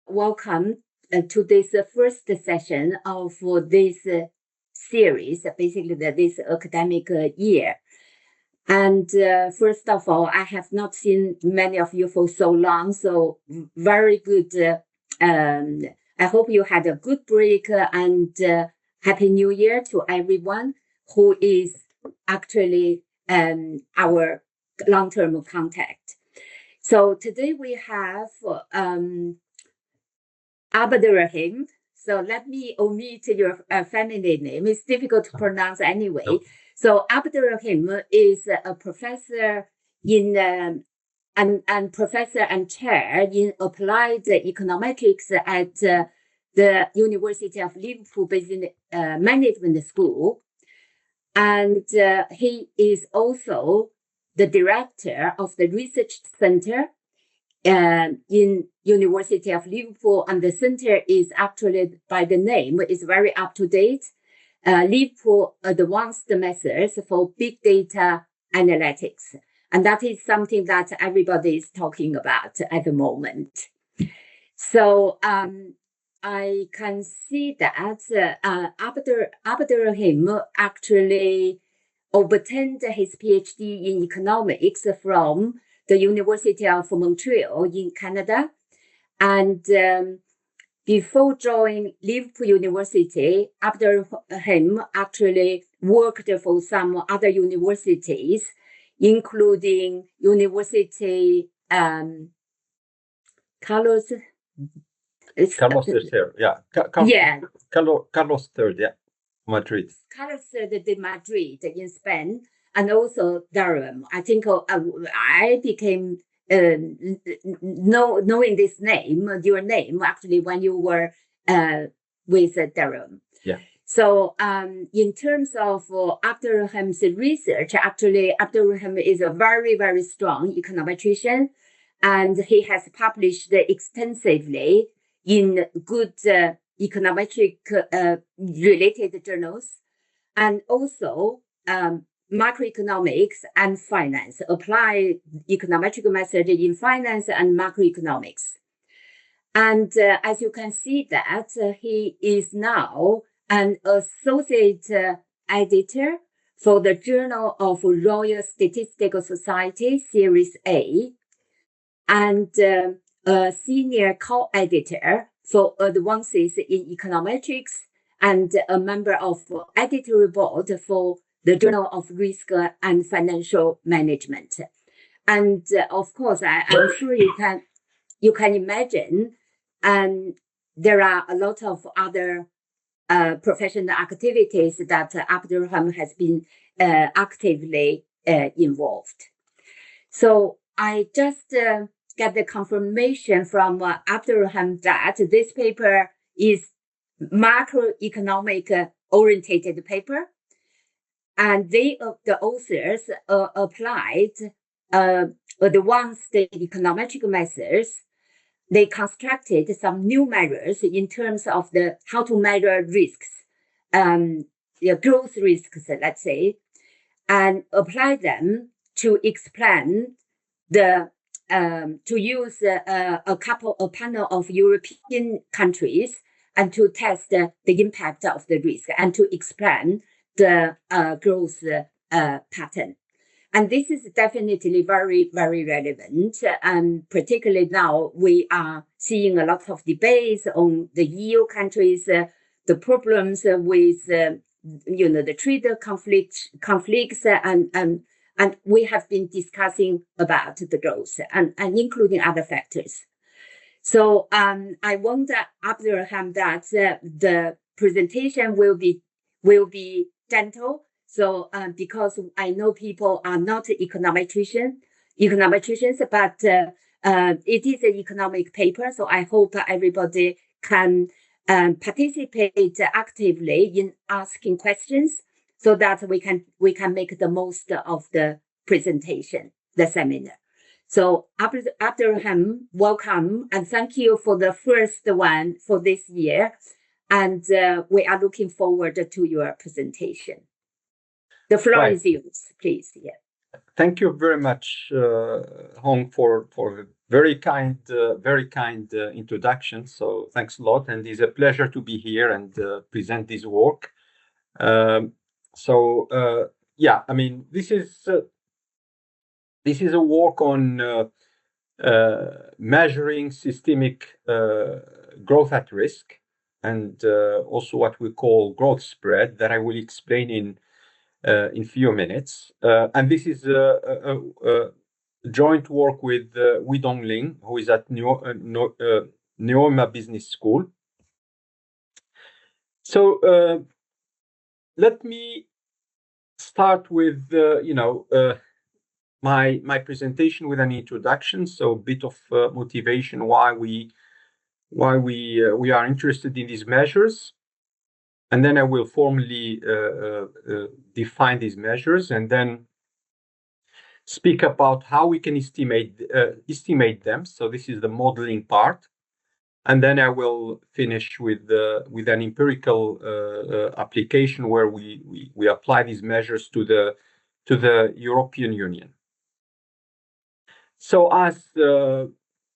welcome to this first session of this series, basically this academic year. And first of all, I have not seen many of you for so long, so very good. I hope you had a good break and Happy New Year to everyone who is actually our long-term contact. So today we have Abderrahim. So let me omit your family name. It's difficult to pronounce anyway. No. So Abderrahim is a professor in and professor and chair in applied econometrics at the University of Liverpool Business Management School, and he is also the director of the research center in University of Liverpool, and the center is actually, by the name, is very up to date. Liverpool Advanced Methods for Big Data Analytics, and that is something that everybody is talking about at the moment. So I can see that Abderrahim actually obtained his PhD in economics from the University of Montreal in Canada. And before joining Liverpool University, Abderrahim actually worked for some other universities, including University Carlos III, yeah. Carlos III, yeah. Madrid. Carlos III de Madrid in Spain, and also Durham. I think I became knowing this name, your name, actually, when you were with Durham. Yeah. So in terms of Abderrahim's research, actually, Abderrahim is a very, very strong econometrician, and he has published extensively in good econometric related journals, and also macroeconomics and finance, apply econometric method in finance and macroeconomics. And as you can see that he is now an associate editor for the Journal of Royal Statistical Society, Series A, and a senior co-editor for Advances in Econometrics, and a member of editorial board for the Journal of Risk and Financial Management. And of course, I'm sure you can imagine, and there are a lot of other professional activities that Abderrahim has been actively involved. So I just get the confirmation from Abderrahim that this paper is macroeconomic orientated paper, and the authors applied advanced econometric methods. They constructed some new measures in terms of how to measure risks, growth risks, let's say, and apply them to explain to use a panel of European countries and to test the impact of the risk and to explain the growth pattern. And this is definitely very, very relevant. And particularly now we are seeing a lot of debates on the EU countries, the problems with, the trade conflicts, and we have been discussing about the growth and including other factors. So I want Abderrahim that the presentation will be gentle. So because I know people are not econometricians, but it is an economic paper. So I hope everybody can participate actively in asking questions, so that we can make the most of the presentation, the seminar. So Abderrahim, welcome, and thank you for the first one for this year. And we are looking forward to your presentation. The floor is yours, please. Yeah. Thank you very much, Hong, for Very kind introduction. So thanks a lot, and it's a pleasure to be here and present this work. Yeah, I mean, this is a work on measuring systemic growth at risk, and also what we call growth spread that I will explain in few minutes. And this is a joint work with Widong Ling, who is at Neoma Business School. So let me start with my presentation with an introduction. So a bit of motivation why we are interested in these measures, and then I will formally define these measures, and then speak about how we can estimate them. So this is the modeling part, and then I will finish with an empirical application where we apply these measures to the European Union. So as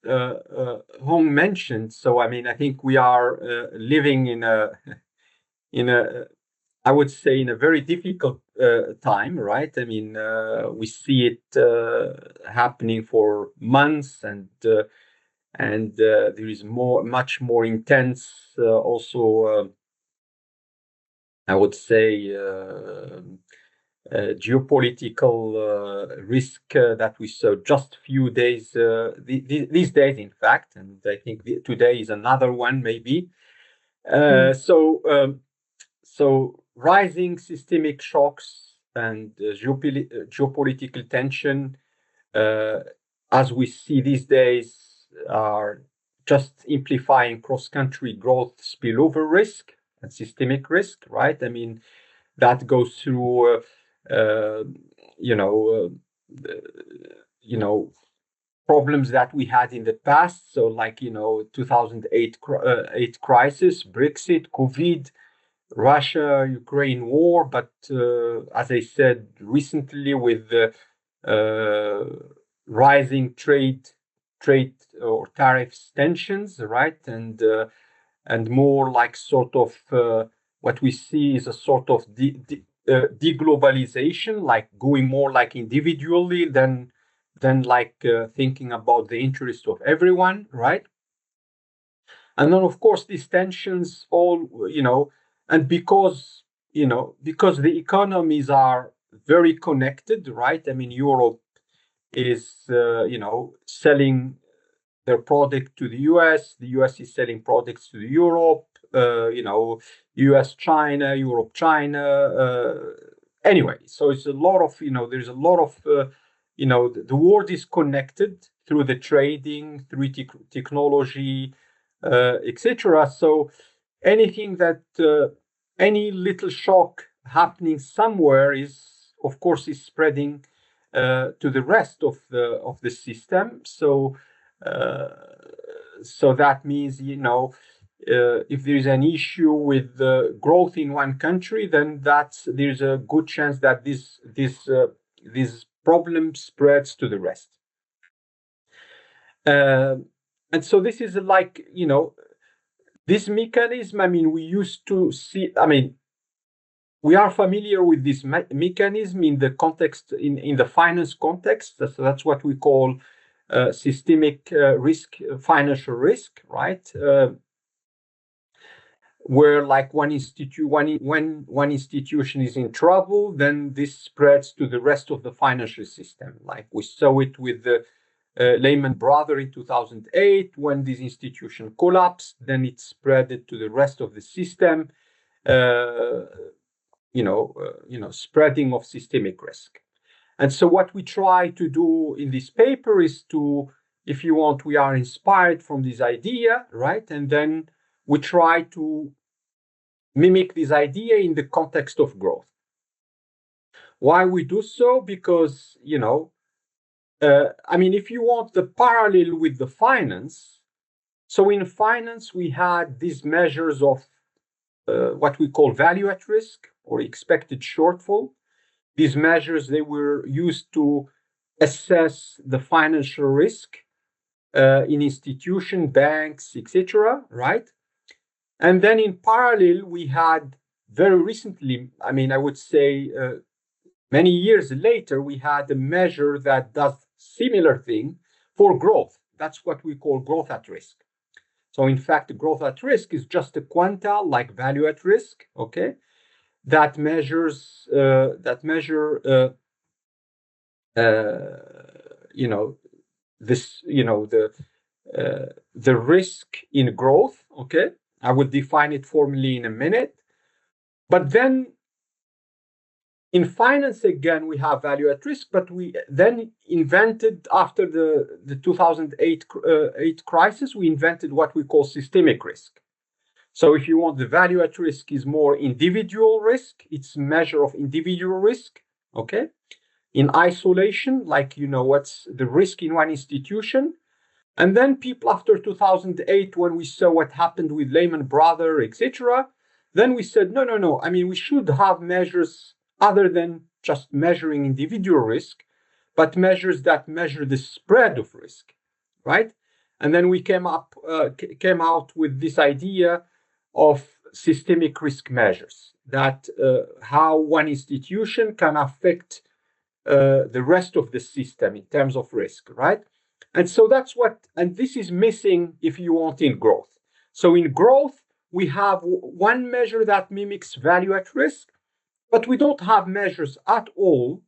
Hong mentioned, so I mean, I think we are living in a I would say in a very difficult time, right? I mean, we see it happening for months, and there is much more intense, also, I would say, geopolitical risk that we saw just few days these days, in fact, and I think today is another one, maybe. So rising systemic shocks and geopolitical tension, as we see these days, are just amplifying cross-country growth spillover risk and systemic risk, right? I mean, that goes through, problems that we had in the past. So, like 2008 crisis, Brexit, COVID, Russia-Ukraine war, but as I said recently, with the rising trade or tariffs tensions, right, and more like sort of what we see is a sort of deglobalization, like going more like individually than like thinking about the interest of everyone, right? And then, of course, these tensions all, and because the economies are very connected, right? I mean, Europe is, selling their product to the US. The US is selling products to Europe. US, China, Europe, China. Anyway, so it's a lot of, there's a lot of, the world is connected through the trading, through technology, etc. So anything that any little shock happening somewhere is, of course, is spreading to the rest of the system. So that means, if there is an issue with growth in one country, then there's a good chance that this problem spreads to the rest. And so this is like, this mechanism, I mean, we used to see, I mean, we are familiar with this mechanism in the context, in the finance context. So that's what we call systemic risk, financial risk, right? Where like one institution is in trouble, then this spreads to the rest of the financial system. Like we saw it with the Lehman Brothers in 2008, when this institution collapsed, then it spread it to the rest of the system. Spreading of systemic risk. And so what we try to do in this paper is to, if you want, we are inspired from this idea, right? And then we try to mimic this idea in the context of growth. Why we do so? Because, I mean, if you want the parallel with the finance, so in finance, we had these measures of what we call value at risk or expected shortfall. These measures, they were used to assess the financial risk in institution, banks, etc., right? And then in parallel, we had very recently, I mean, I would say many years later, we had a measure that does similar thing for growth. That's what we call growth at risk. So in fact, growth at risk is just a quantile like value at risk, okay, that measures you know, this, you know, the risk in growth, okay. I will define it formally in a minute. But then in finance, again, we have value at risk, but we then invented, after the 2008 crisis, we invented what we call systemic risk. So if you want, the value at risk is more individual risk. It's a measure of individual risk, okay? In isolation, like, you know, what's the risk in one institution. And then people after 2008, when we saw what happened with Lehman Brothers, etc., then we said, no. I mean, we should have measures other than just measuring individual risk, but measures that measure the spread of risk, right? And then we came out with this idea of systemic risk measures, that how one institution can affect the rest of the system in terms of risk, right? And so that's what, and this is missing, if you want, in growth. So in growth, we have one measure that mimics value at risk, but we don't have measures at all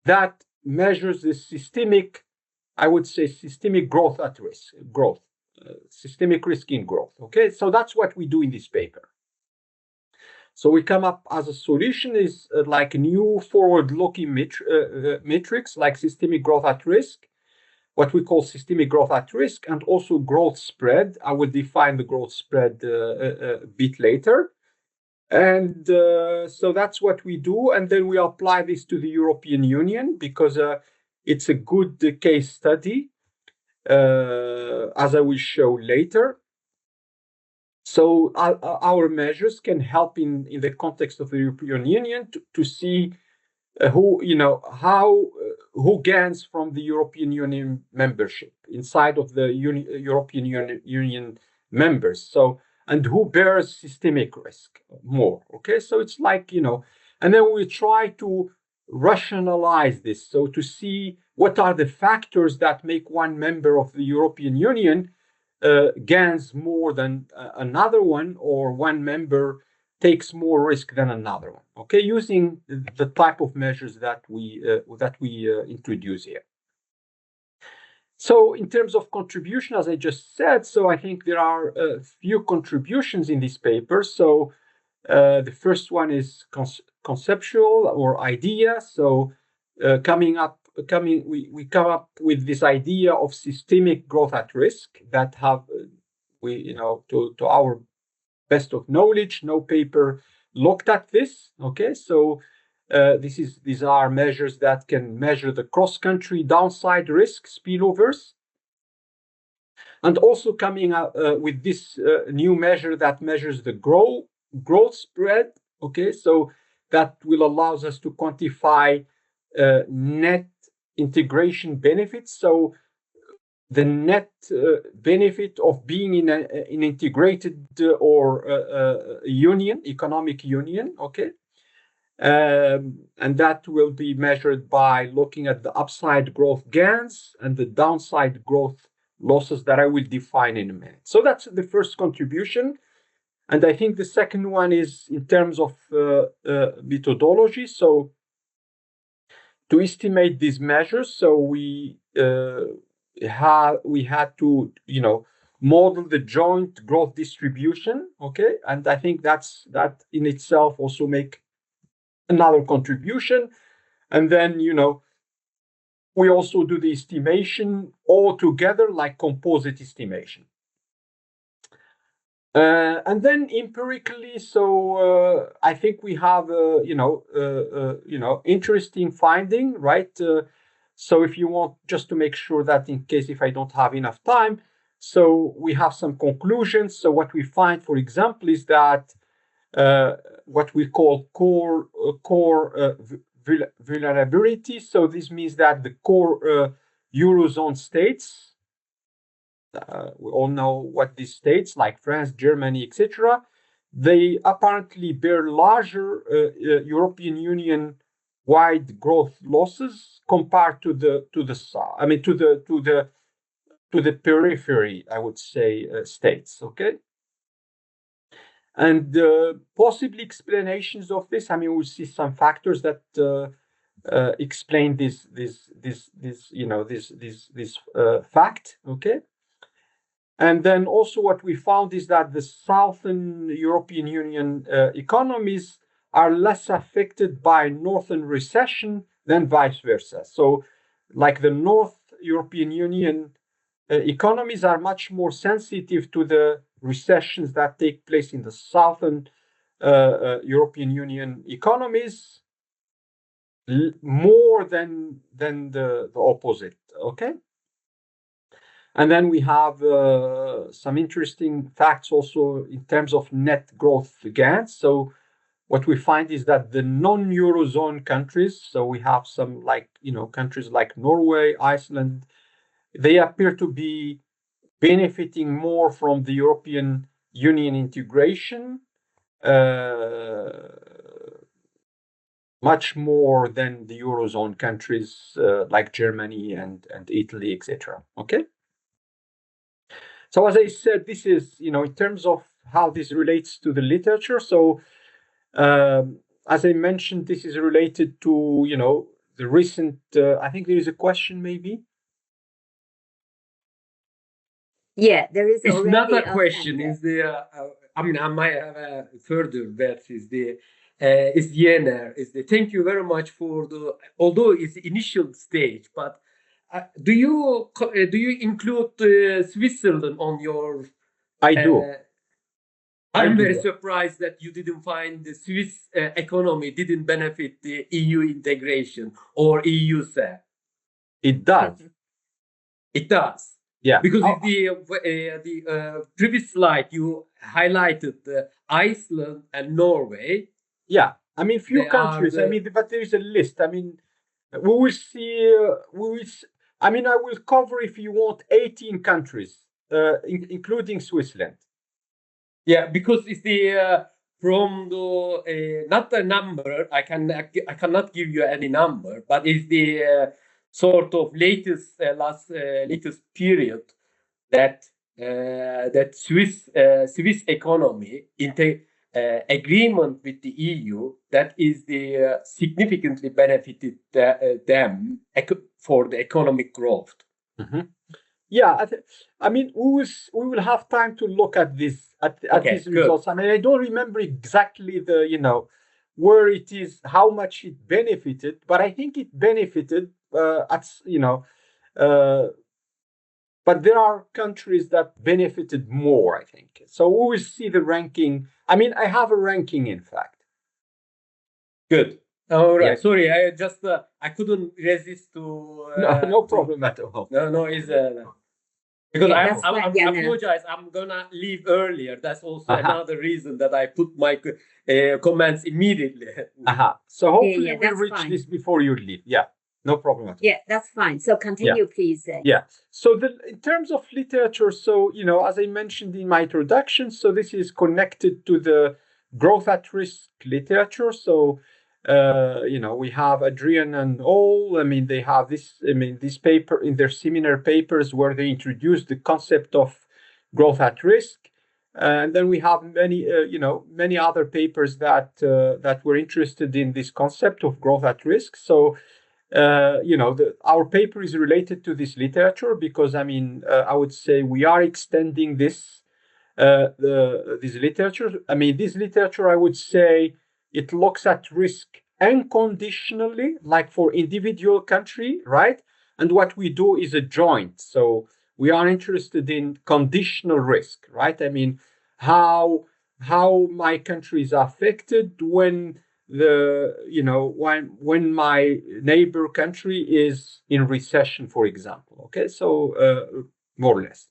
that measures the systemic, I would say, systemic growth at risk, systemic risk in growth, okay? So that's what we do in this paper. So we come up as a solution is like new forward-looking metrics like systemic growth at risk, what we call systemic growth at risk, and also growth spread. I will define the growth spread a bit later. And so that's what we do. And then we apply this to the European Union because it's a good case study, as I will show later. So our measures can help in the context of the European Union to see who, you know, how who gains from the European Union membership inside of the European Union members. So, and who bears systemic risk more. Okay, so it's like, you know, and then we try to rationalize this. So to see what are the factors that make one member of the European Union gains more than another one, or one member takes more risk than another one. Okay, using the type of measures that we introduce here. So in terms of contribution, as I just said, so I think there are a few contributions in this paper. So the first one is conceptual or idea. So we come up with this idea of systemic growth at risk that have to our best of knowledge, no paper looked at this. Okay, so these are measures that can measure the cross-country downside risk spillovers, and also coming up with this new measure that measures the growth spread. Okay, so that will allow us to quantify net integration benefits. So the net benefit of being in an integrated or economic union, okay? And that will be measured by looking at the upside growth gains and the downside growth losses that I will define in a minute. So that's the first contribution. And I think the second one is in terms of methodology. So to estimate these measures, so we had to, model the joint growth distribution, okay? And I think that in itself also make another contribution. And then, we also do the estimation all together, like composite estimation. And then empirically, so I think we have, interesting finding, right? So if you want, just to make sure that in case if I don't have enough time, so we have some conclusions. So what we find, for example, is that what we call core vulnerability. So this means that the core Eurozone states we all know what these states like France, Germany, etc. They apparently bear larger European Union wide growth losses compared to the south. I mean to the periphery, I would say, states. Okay. And possible explanations of this. I mean, we'll see some factors that explain this fact. Okay. And then also what we found is that the Southern European Union economies are less affected by Northern recession than vice versa. So like the North European Union economies are much more sensitive to the recessions that take place in the Southern European Union economies more than the opposite. Okay. And then we have some interesting facts also in terms of net growth gains. So what we find is that the non-Eurozone countries, so we have some countries like Norway, Iceland, they appear to be benefiting more from the European Union integration, much more than the Eurozone countries like Germany and Italy, etc. Okay. So as I said, this is, in terms of how this relates to the literature. So as I mentioned, this is related to, the recent, I think there is a question maybe. Yeah, there is It's already not a question. hand. Is the I mean, I might have a further that is the Yener is the thank you very much for the although it's the initial stage, but do you include Switzerland on your? I do. I'm very surprised that you didn't find the Swiss economy didn't benefit the EU integration or EU SAP. It does. It does. Yeah. Because the previous slide you highlighted Iceland and Norway. Yeah. I mean, few countries. I mean, but there is a list. I mean, we will see. I mean, I will cover, if you want, 18 countries, including Switzerland. Yeah, because it's the from the not the number. I cannot give you any number, but it's the sort of latest period that that Swiss economy agreement with the EU that is the significantly benefited them for the economic growth. Mm-hmm. Yeah, I mean, we will have time to look at this these results. I mean, I don't remember exactly the where it is, how much it benefited, but I think it benefited but there are countries that benefited more, I think. So we will see the ranking. I mean, I have a ranking, in fact. Good. All right. Yeah. Sorry, I just I couldn't resist to. No problem at all. No, is because I apologize. I'm gonna leave earlier. That's also another reason that I put my comments immediately. So hopefully we'll reach this before you leave. Yeah. No problem at all. Yeah, that's fine. So continue, please. Yeah. So in terms of literature, so, as I mentioned in my introduction, so this is connected to the growth at risk literature. So, we have Abderrahim and all. I mean, they have this paper in their seminar papers where they introduced the concept of growth at risk. And then we have many other papers that were interested in this concept of growth at risk. So, our paper is related to this literature because, I mean, I would say we are extending this literature. I mean, this literature, I would say, it looks at risk unconditionally, like for individual country, right? And what we do is a joint. So we are interested in conditional risk, right? I mean, how my country is affected when when my neighbor country is in recession, for example. Okay, so more or less.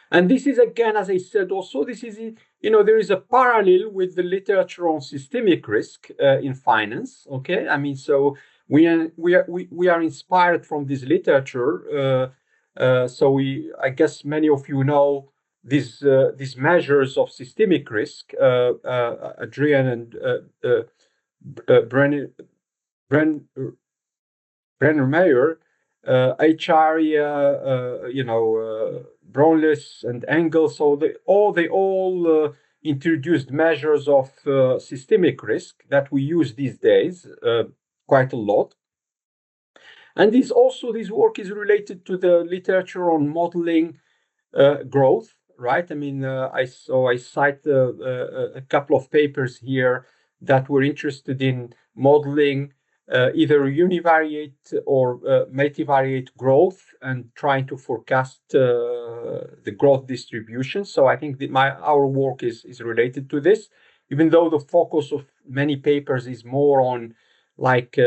And this is, again, as I said, also this is there is a parallel with the literature on systemic risk in finance. Okay, I mean, so we are inspired from this literature So I guess many of you know these measures of systemic risk. Adrian and Brenner Mayer, Brownless and Engel. So they all introduced measures of systemic risk that we use these days quite a lot. And this work is related to the literature on modeling growth, right? I mean, I cite a couple of papers here that were interested in modeling either univariate or multivariate growth and trying to forecast the growth distribution. So I think that our work is related to this, even though the focus of many papers is more on like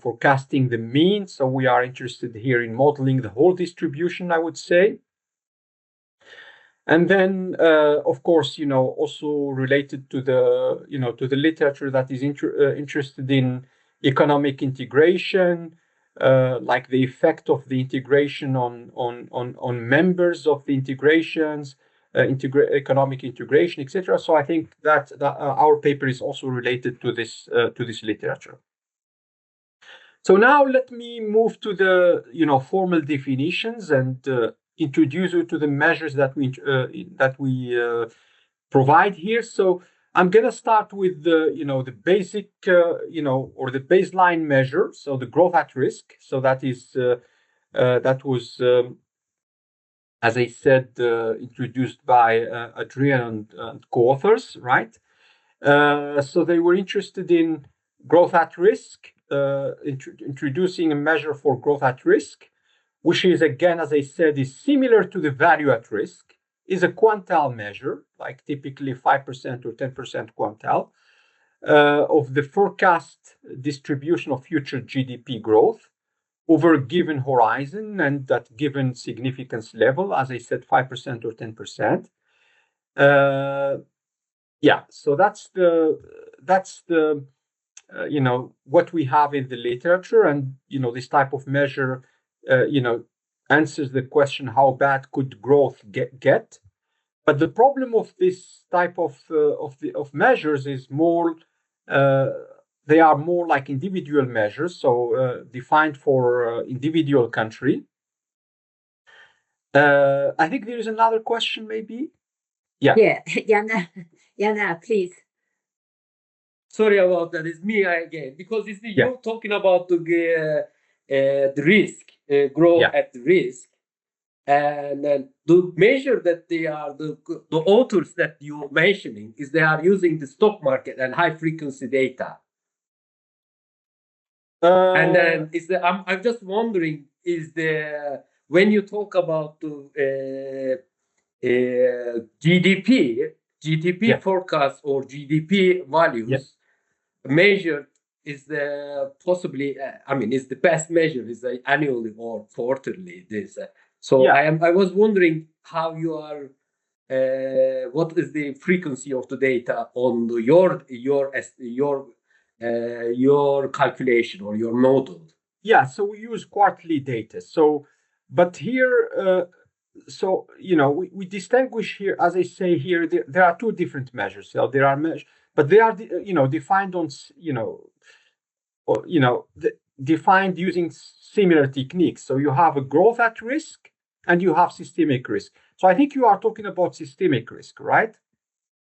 forecasting the mean. So we are interested here in modeling the whole distribution, I would say. And then, of course, also related to the literature that is interested in economic integration, like the effect of the integration on members of the integrations, economic integration, etc. So I think that our paper is also related to this literature. So now let me move to the formal definitions and introduce you to the measures that we provide here. So I'm gonna start with the basic or the baseline measure. So the growth at risk. So that was as I said introduced by Adrian and co-authors, right? So they were interested in growth at risk, introducing a measure for growth at risk, which is, again, as I said, is similar to the value at risk, is a quantile measure, like typically 5% or 10% quantile, of the forecast distribution of future GDP growth over a given horizon and that given significance level, as I said, 5% or 10%. Yeah, so that's the what we have in the literature, and this type of measure answers the question, how bad could growth get? But the problem of this type of measures is more they are more like individual measures, so defined for individual country. I think there is another question, maybe. Yeah, Yana, please. Sorry about that. It's me again, because you're talking about the risk, growth at risk, and the measure that they are the authors that you're mentioning is they are using the stock market and high frequency data. And then I'm just wondering, when you talk about the GDP forecast or GDP values measured, is possibly is the best measure is annually or quarterly this. I was wondering how you are what is the frequency of the data on your calculation or your model? Yeah, so we use quarterly data. So, but here, we distinguish here, as I say here, there are two different measures. So there are measures, but they are, defined on, defined using similar techniques. So you have a growth at risk and you have systemic risk. So I think you are talking about systemic risk, right?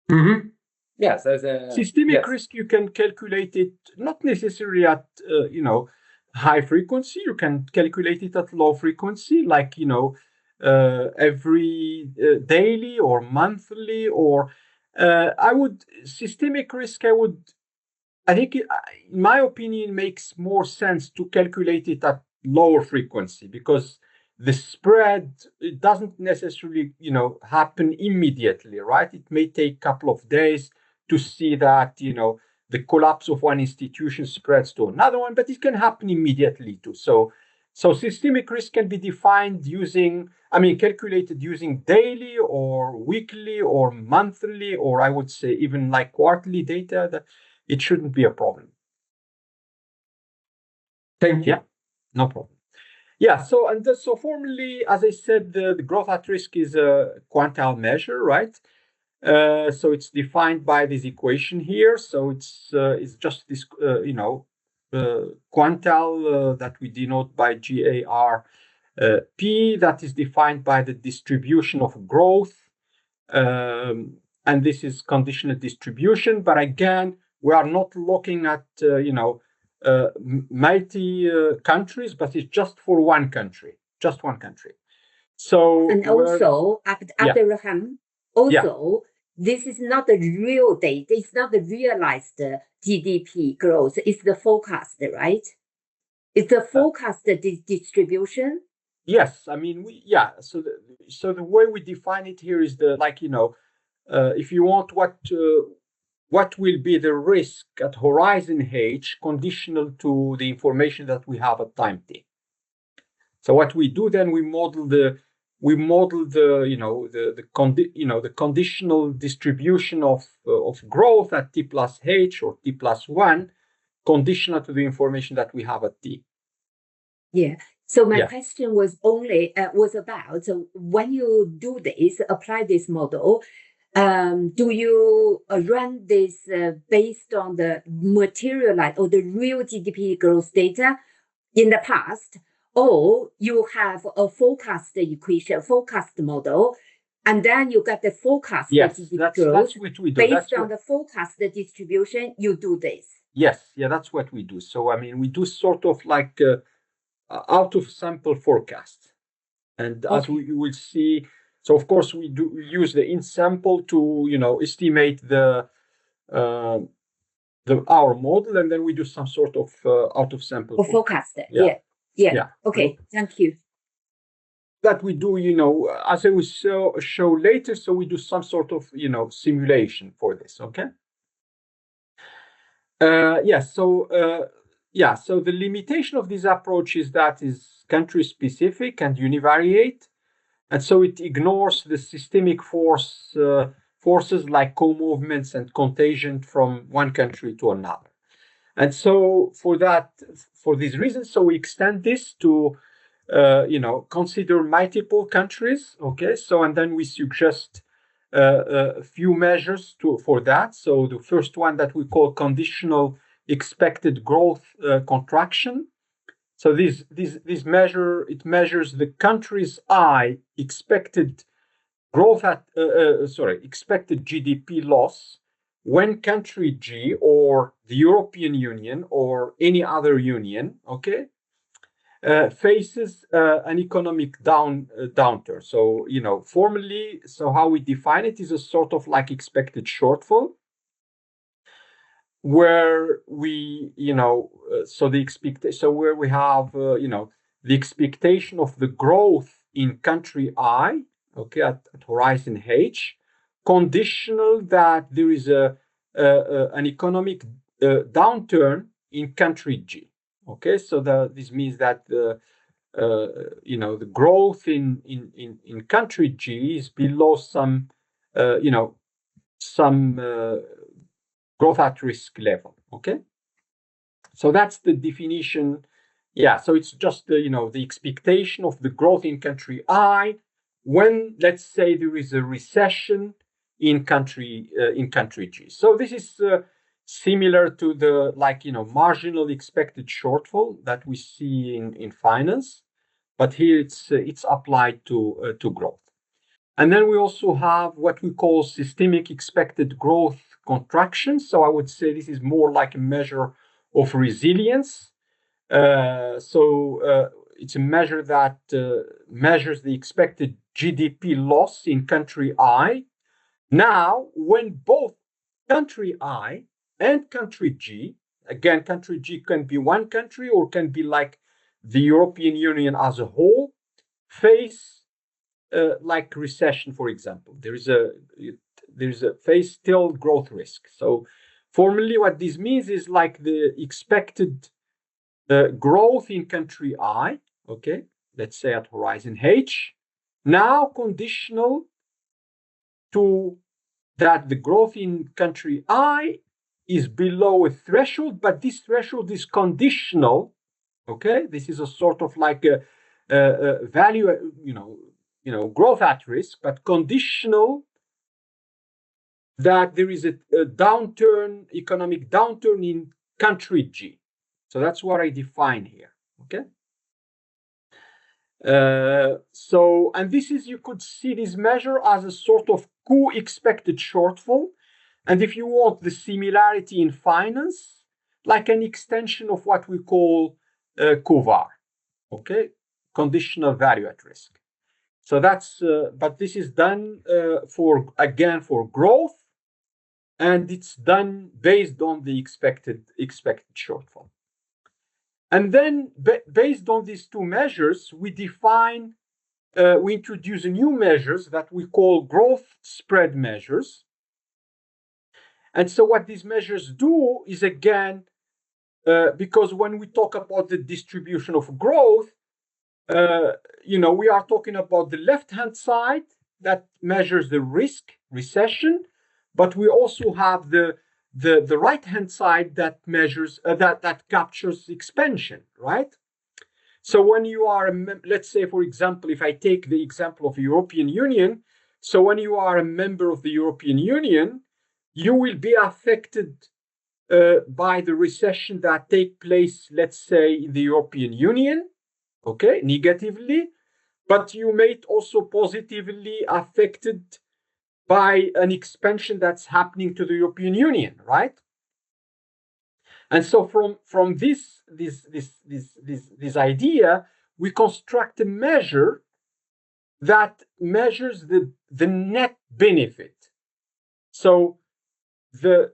Mm-hmm. Yes. Systemic risk, you can calculate it not necessarily at, high frequency. You can calculate it at low frequency, like, every daily or monthly, or systemic risk, I think, in my opinion, makes more sense to calculate it at lower frequency, because the spread, it doesn't necessarily, happen immediately, right? It may take a couple of days to see that, the collapse of one institution spreads to another one, but it can happen immediately too. So systemic risk can be defined calculated using daily or weekly or monthly, or I would say even like quarterly data. That it shouldn't be a problem. Thank you. Yeah, no problem. Yeah, so formally, as I said, the growth at risk is a quantile measure, right? So it's defined by this equation here. So it's just this quantile that we denote by GAR P, that is defined by the distribution of growth, and this is conditional distribution. But again, we are not looking at multi countries, but it's just for one country, just one country. So and also, Abderrahim, also, this is not the real data. It's not the realized GDP growth. It's the forecast, right? It's the forecast distribution. Yes, I mean So the way we define it here is if you want what will be the risk at horizon H conditional to the information that we have at time t. So what we do then, we model the conditional distribution of growth at t plus h or t plus 1, conditional to the information that we have at t. Yeah. So my question was about when you do this, apply this model, do you run this based on the materialized or the real GDP growth data in the past, or you have a forecast equation, forecast model, and then you get the forecast GDP growth that's what we do. Based on the forecast distribution, you do this. Yes, that's what we do. So I mean, we do sort of like out of sample forecast, and as we will see, so of course we use the in sample to estimate the our model, and then we do some sort of out of sample forecast. Yeah. Okay, thank you. That we do, as I will show later. So we do some sort of simulation for this. Okay. So the limitation of this approach is that is country specific and univariate, and so it ignores the systemic forces like co-movements and contagion from one country to another. And so for this reason, so we extend this to consider multiple countries. Okay, so and then we suggest a few measures for that. So the first one that we call conditional expected growth contraction. So this measures the country's expected growth expected GDP loss when country G or the European Union or any other union, faces an economic downturn. So formally, so how we define it is a sort of like expected shortfall, where we where we have the expectation of the growth in country I, at horizon H, conditional that there is an economic downturn in country G. Okay, so this means that the growth in country G is below some growth at risk level. Okay, so that's the definition. So it's just the expectation of the growth in country I when, let's say, there is a recession in country G. So this is similar to the marginal expected shortfall that we see in finance, but here it's applied to growth. And then we also have what we call systemic expected growth contraction. So I would say this is more like a measure of resilience. It's a measure that measures the expected GDP loss in country I. Now, when both country I and country G, again, country G can be one country or can be like the European Union as a whole, face like recession, for example. There is a face still growth risk. So formally, what this means is like the expected growth in country I, let's say at horizon H, now conditional to that the growth in country I is below a threshold, but this threshold is conditional. This is a sort of like value, growth at risk, but conditional that there is a downturn, economic downturn in country G. So that's what I define here. Okay. And this is, you could see this measure as a sort of co-expected shortfall. And if you want the similarity in finance, like an extension of what we call COVAR, okay, conditional value at risk. So that's, but this is done for growth, and it's done based on the expected shortfall. And then based on these two measures, we introduce new measures that we call growth spread measures. And so what these measures do is, again, because when we talk about the distribution of growth, we are talking about the left-hand side that measures the risk, recession, but we also have the right-hand side that measures that captures expansion, right? So when you are, let's say, for example, if I take the example of the European Union, so when you are a member of the European Union, you will be affected by the recession that take place, let's say, in the European Union, okay, negatively, but you may also positively affected by an expansion that's happening to the European Union, right? And so from this idea, we construct a measure that measures the net benefit. So the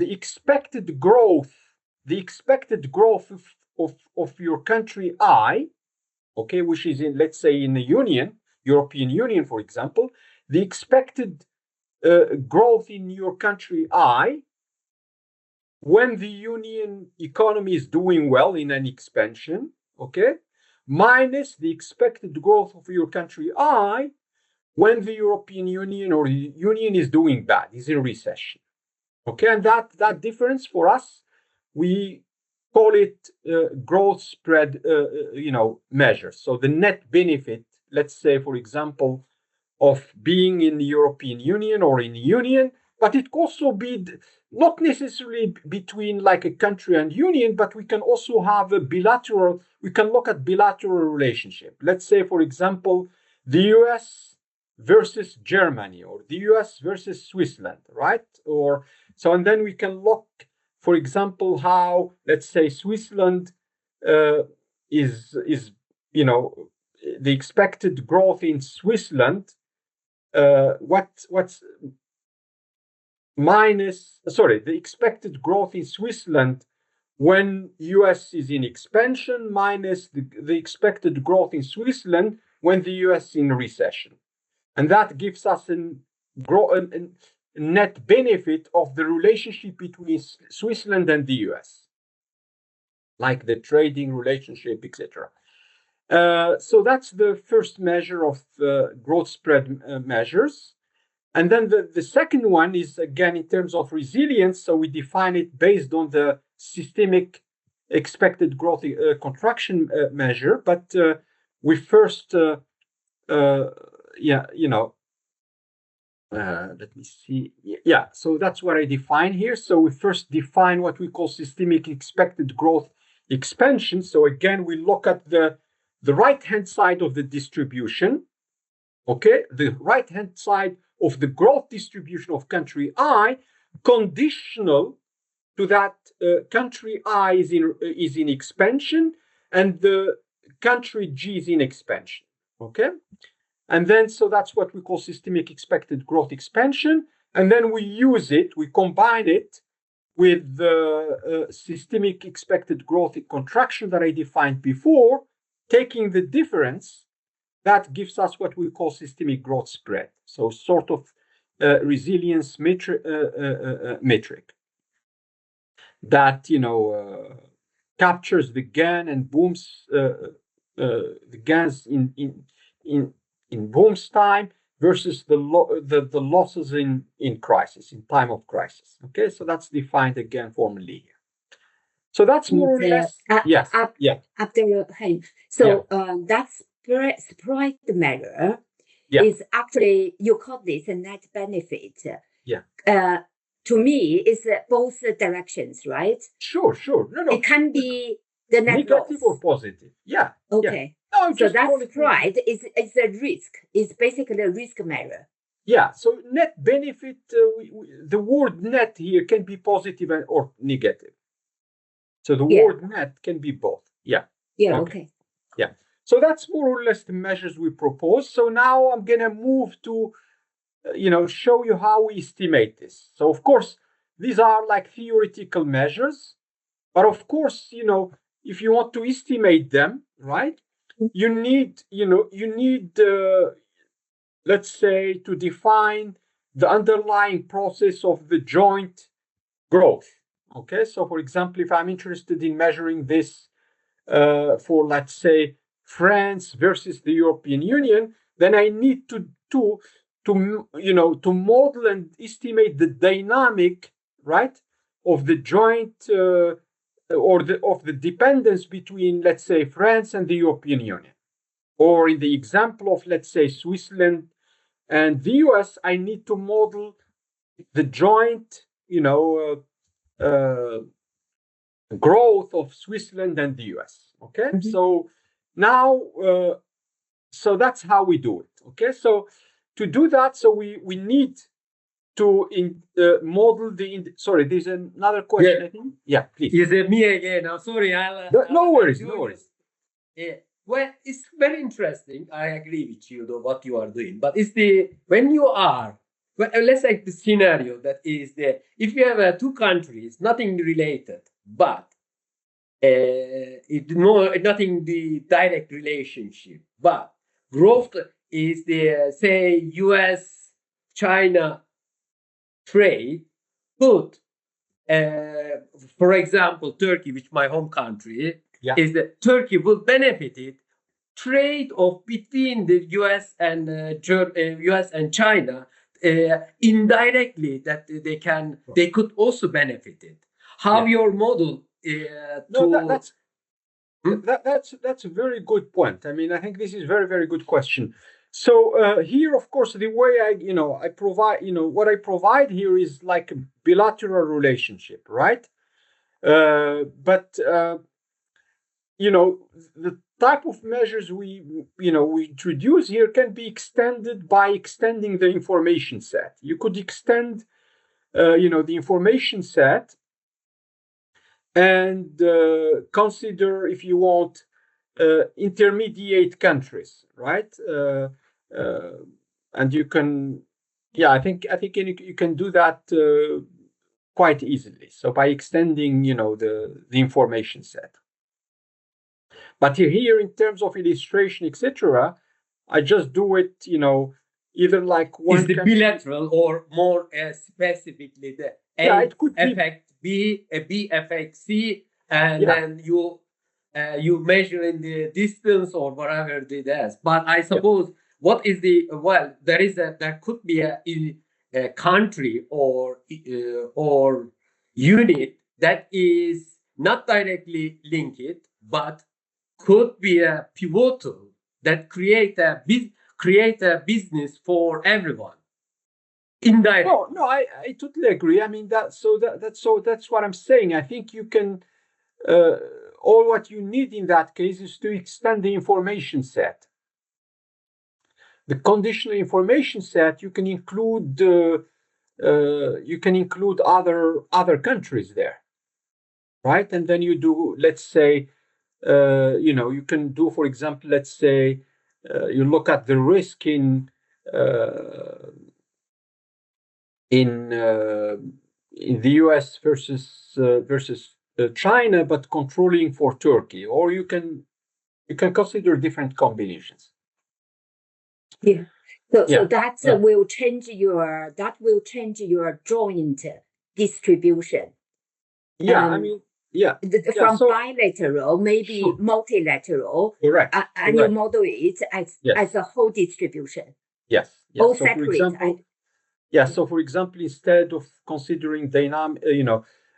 expected growth of your country I, okay, which is in, let's say, in the European Union, for example, the expected growth in your country I, when the union economy is doing well in an expansion, okay, minus the expected growth of your country I, when the European Union or the union is doing bad, is in recession. Okay, and that difference for us, we call it growth spread, measure. So the net benefit, let's say, for example, of being in the European Union or in the Union, but it could also be not necessarily between like a country and union, but we can also have we can look at bilateral relationship. Let's say, for example, the US versus Germany, or the US versus Switzerland, right? And then we can look, for example, how, let's say, Switzerland is the expected growth in Switzerland, the expected growth in Switzerland when US is in expansion minus the expected growth in Switzerland when the US is in recession. And that gives us a net benefit of the relationship between Switzerland and the US, like the trading relationship, etc. So that's the first measure of growth spread measures. And then the second one is, again, in terms of resilience. So we define it based on the systemic expected growth contraction measure. But we first, let me see. Yeah, so that's what I define here. So we first define what we call systemic expected growth expansion. So again, we look at the right-hand side of the distribution, okay? The right-hand side of the growth distribution of country I, conditional to that country I is in expansion and the country G is in expansion, okay? And then, so that's what we call systemic expected growth expansion. And then we combine it with the systemic expected growth contraction that I defined before, taking the difference, that gives us what we call systemic growth spread. So sort of resilience metric that, captures the gain and booms, the gains in boom's time versus the losses in crisis, in time of crisis. Okay, so that's defined again formally here. So that's more or less, yes, yeah. Abderrahim. So that spread measure is actually, you call this a net benefit. Yeah. To me, it's both directions, right? Sure. No. It can be the net negative loss. or positive. Yeah. Okay. Yeah. No, so that spread is a risk. It's basically a risk measure. Yeah. So net benefit, the word net here can be positive or negative. So the word net can be both. Yeah. Yeah. Okay. Yeah. So that's more or less the measures we propose. So now I'm gonna move to, show you how we estimate this. So of course, these are like theoretical measures, but of course, if you want to estimate them, right, you need, let's say, to define the underlying process of the joint growth. Okay, so for example, if I'm interested in measuring this for, let's say, France versus the European Union, then I need to model and estimate the dynamic, right, of the joint of the dependence between, let's say, France and the European Union. Or in the example of, let's say, Switzerland and the US, I need to model the joint, growth of Switzerland and the US. Okay, so now, so that's how we do it. Okay, so to do that, so we need to model sorry, there's another question. I think. Yeah, please. Is it me again? I'm sorry. No worries. Yeah. Well, it's very interesting. I agree with you though what you are doing, but it's when you are. Well, let's take the scenario that is if you have two countries, nothing related, but nothing the direct relationship, but growth is say U.S. China trade, but for example, Turkey, which my home country, is that Turkey will benefit it trade of between the U.S. and U.S. and China indirectly that they could also benefit it. How your model? That's a very good point. I mean, I think this is very, very good question. So here, of course, the way I provide, what I provide here is like a bilateral relationship, right? But the type of measures we introduce here can be extended by extending the information set. You could extend, the information set and consider, if you want, intermediate countries, right? And you can, I think you can do that quite easily. So by extending, the information set. But here, in terms of illustration, etc., I just do it, either like one. Is the bilateral or more specifically the it could affect B affect C, and then you measure in the distance or whatever it is. But I suppose what is there could be a country or unit that is not directly linked, but could be a pivotal that create a business for everyone. Indirect. No, I totally agree. I mean that's what I'm saying. I think you can all what you need in that case is to extend the information set. The conditional information set you can include other countries there, right? And then you do, let's say, you can do, for example, let's say you look at the risk in the US versus China, but controlling for Turkey, or you can consider different combinations. Yeah. So that will change your joint distribution. I mean, from bilateral, maybe multilateral. Correct. And you model it as a whole distribution. Yes. All so separate. For example, so for example, instead of considering dynamic,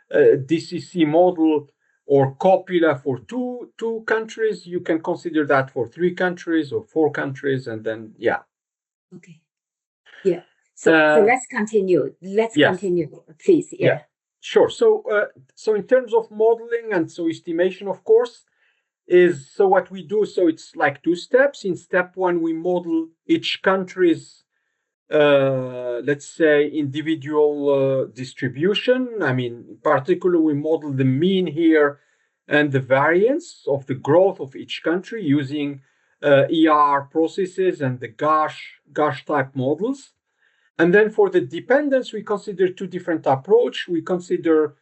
DCC model or copula for two countries, you can consider that for 3 countries or 4 countries, and then yeah. Okay. Yeah. So let's continue. Let's continue, please. Yeah. Sure. So in terms of modeling and so estimation, of course, is so what we do. So it's like 2 steps. In step 1, we model each country's let's say individual distribution. I mean, in particular, we model the mean here and the variance of the growth of each country using ER processes and the GASH type models. And then for the dependence, we consider 2 different approaches. We consider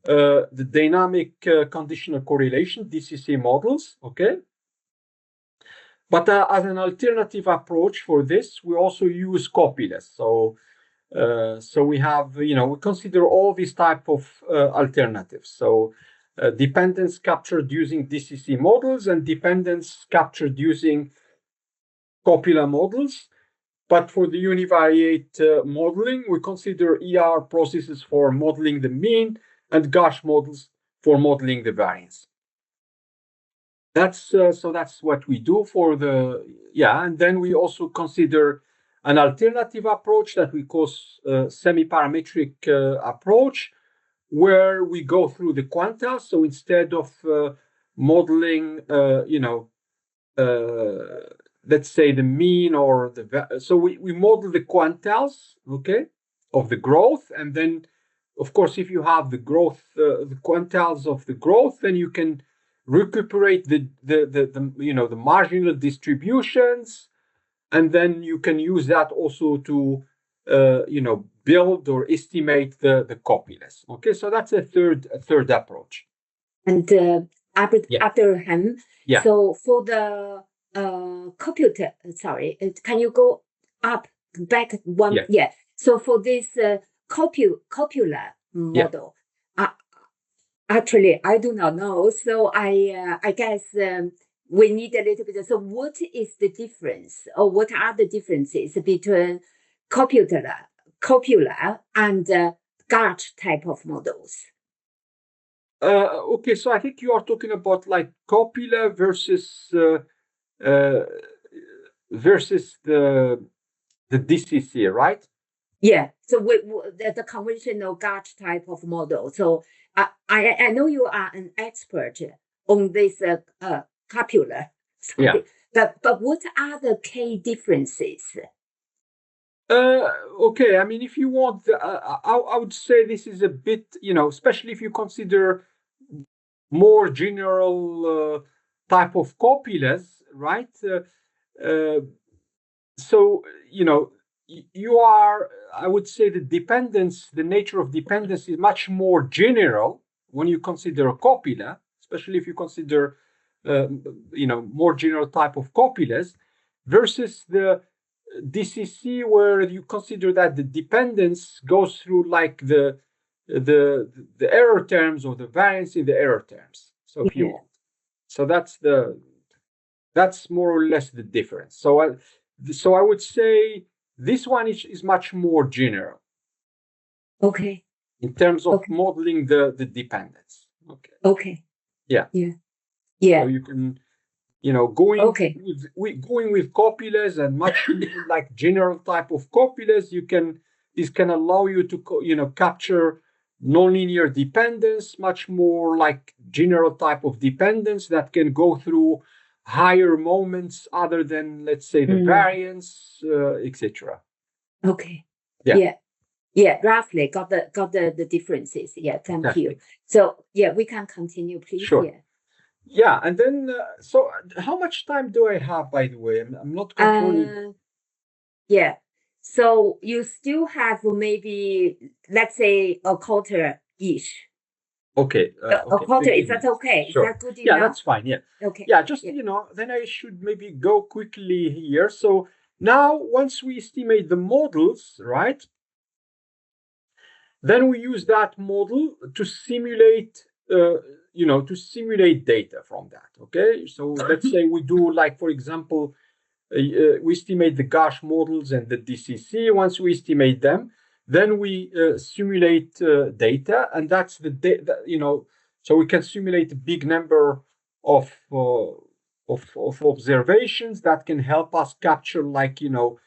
the dynamic conditional correlation, DCC models, okay? But as an alternative approach for this, we also use copulas. So we have, we consider all these type of alternatives. So dependence captured using DCC models and dependence captured using copula models. But for the univariate modeling, we consider ER processes for modeling the mean and GASH models for modeling the variance. That's what we do for the, and then we also consider an alternative approach that we call semi-parametric approach, where we go through the quanta. So instead of modeling, let's say the mean or so we model the quantiles, okay, of the growth, and then of course if you have the growth, the quantiles of the growth, then you can recuperate the marginal distributions, and then you can use that also to build or estimate the copulas. Okay, so that's a third approach. And Abderrahim, so for the computer, sorry, can you go back one? So for this copula model, actually, I do not know. So I guess we need a little bit. So what is the difference, or what are the differences between copula and GARCH type of models? Okay, so I think you are talking about like copula versus the DCC, right? Yeah. So the conventional GARCH type of model. So I know you are an expert on this copula. But what are the key differences? Okay, I mean, if you want, I would say this is a bit, especially if you consider more general type of copulas, right? So, you are, I would say the nature of dependence is much more general when you consider a copula, especially if you consider, more general type of copulas, versus the DCC, where you consider that the dependence goes through like the error terms or the variance in the error terms. So if you want, so that's more or less the difference. So I would say this one is much more general. Okay. In terms of modeling the dependence. Okay. Okay. Yeah. Yeah. Yeah. So you can, going with copulas and much like general type of copulas, this can allow you to capture nonlinear dependence, much more like general type of dependence that can go through higher moments other than, let's say, the variance, etc. Okay. Yeah. Yeah, roughly got the differences. Yeah, thank you. So we can continue, please. Sure. Yeah, and then so how much time do I have, by the way? I'm not controlling. Yeah. So you still have maybe, let's say, a quarter-ish. Okay. A quarter, is that okay? Sure. Is that good enough? Yeah, that's fine. Yeah. Okay. Yeah, just, then I should maybe go quickly here. So now, once we estimate the models, right, then we use that model to simulate, data from that. Okay. So let's say we do, like, for example, we estimate the GASH models and the DCC. Once we estimate them, then we simulate data, and that's So we can simulate a big number of observations that can help us capture, like, the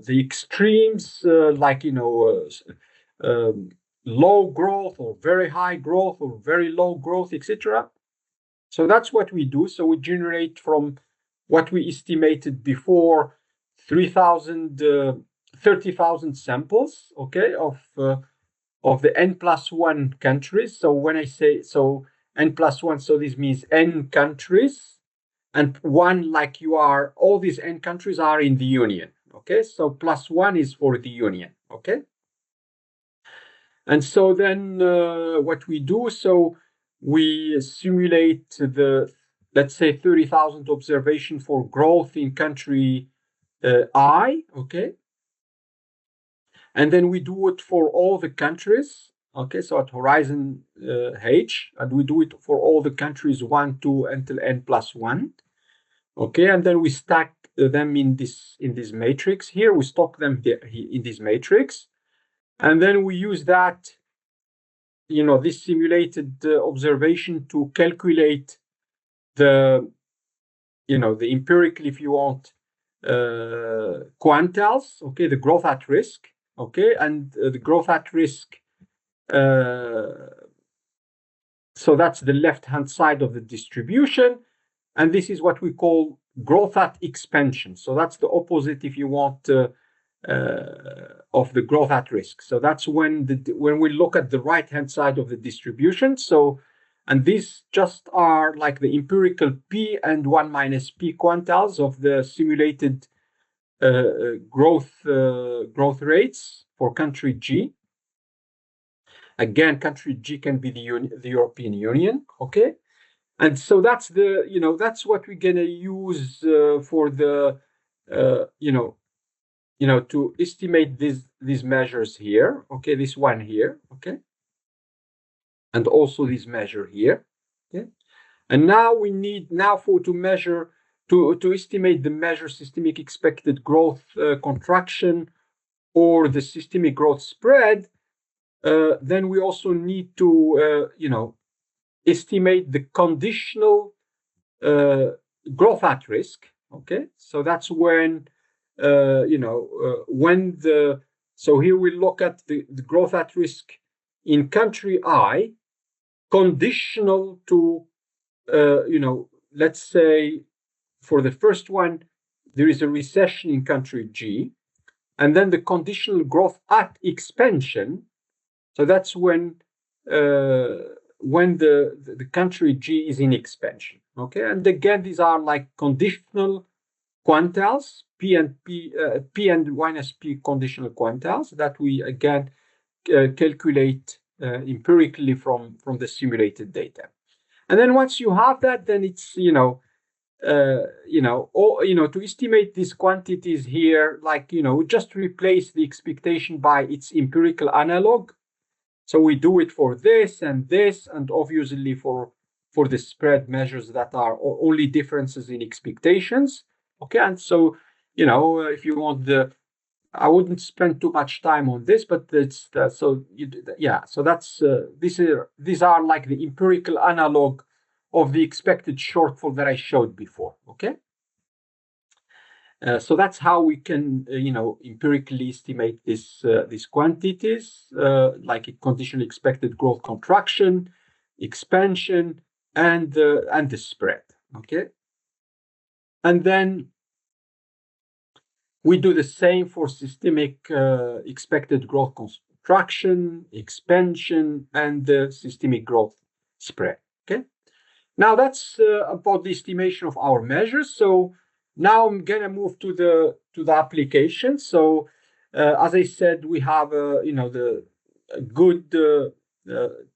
extremes, like, low growth or very high growth or very low growth, etc. So that's what we do. So we generate from what we estimated before 30,000 samples, okay, of the n+1 countries. So when I say n+1, so this means n countries, and one, like, all these n countries are in the union, okay? So +1 is for the union, okay? And so then what we do, so we simulate let's say 30,000 observation for growth in country I, okay? And then we do it for all the countries, okay? So at horizon H, and we do it for all the countries 1, 2, until n+1, okay? And then we stack them in this matrix here. We stock them here in this matrix. And then we use that, this simulated observation to calculate the empirical, if you want, quantiles, okay, the growth at risk, okay, and the growth at risk. So that's the left-hand side of the distribution, and this is what we call growth at expansion. So that's the opposite, if you want, of the growth at risk. So that's when we look at the right-hand side of the distribution. So, and these just are like the empirical p and 1 minus p quantiles of the simulated growth rates for country G. Again, country G can be the European Union, okay? And so that's that's what we're gonna use for the to estimate these measures here, okay? This one here, okay? And also this measure here, okay? And now we need to estimate the measure systemic expected growth contraction or the systemic growth spread. Then we also need to estimate the conditional growth at risk, okay? So that's when so here we look at the growth at risk in country I, conditional to let's say for the first one there is a recession in country G, and then the conditional growth at expansion. So that's when the country G is in expansion, okay? And again, these are like conditional quantiles, P and minus P conditional quantiles that we again calculate empirically from the simulated data. And then once you have that, then it's to estimate these quantities here, like just replace the expectation by its empirical analog. So we do it for this, and obviously for the spread measures that are only differences in expectations. Okay, and so if you want I wouldn't spend too much time on this, but it's so that's these are like the empirical analog of the expected shortfall that I showed before. Okay. So that's how we can, empirically estimate these quantities, like a conditional expected growth contraction, expansion, and the spread. Okay, and then we do the same for systemic expected growth contraction, expansion, and the systemic growth spread. Okay, now that's about the estimation of our measures. So now I'm gonna move to the application. So as I said, we have the good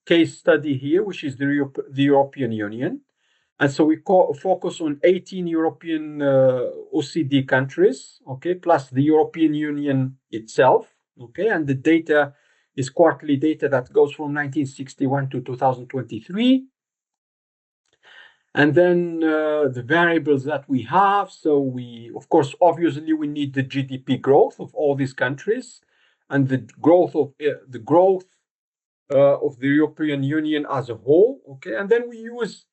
case study here, which is the European Union, and so we focus on 18 European OECD countries, okay, plus the European Union itself, okay, and the data is quarterly data that goes from 1961 to 2023. And then the variables that we have. So we, of course, obviously we need the GDP growth of all these countries, and the growth of the European Union as a whole. Okay, and then we use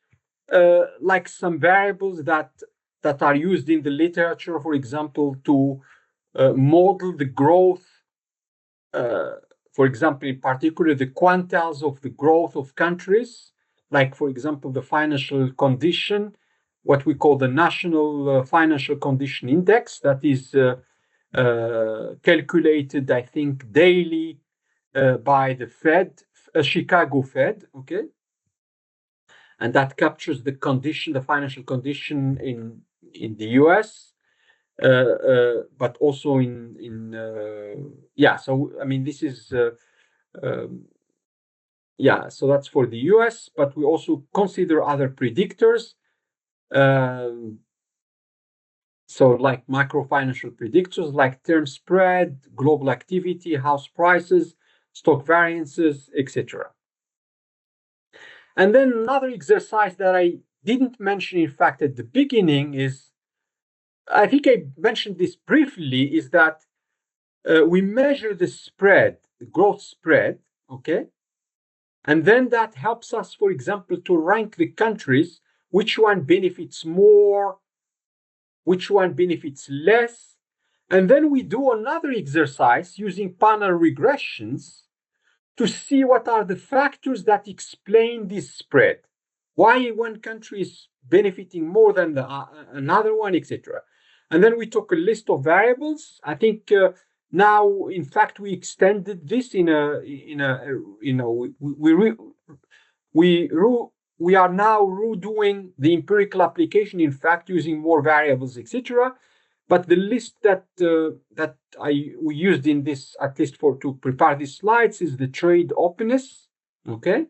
like some variables that are used in the literature, for example, to model the growth. For example, in particular, the quantiles of the growth of countries, like, for example, the financial condition, what we call the National Financial Condition Index, that is calculated, I think, daily by the Fed, Chicago Fed, okay? And that captures the condition, the financial condition in the US, but also yeah. So I mean, this is yeah. So that's for the US, but we also consider other predictors. So like microfinancial predictors, like term spread, global activity, house prices, stock variances, etc. And then another exercise that I didn't mention, in fact, at the beginning is, I think I mentioned this briefly, is that we measure the spread, the growth spread, okay? And then that helps us, for example, to rank the countries, which one benefits more, which one benefits less. And then we do another exercise using panel regressions to see what are the factors that explain this spread. Why one country is benefiting more than another one, etc. And then we took a list of variables. I think now, in fact, we extended this in a you know, we are now redoing the empirical application, in fact, using more variables, etc. But the list that we used in this, at least to prepare these slides, is the trade openness, okay,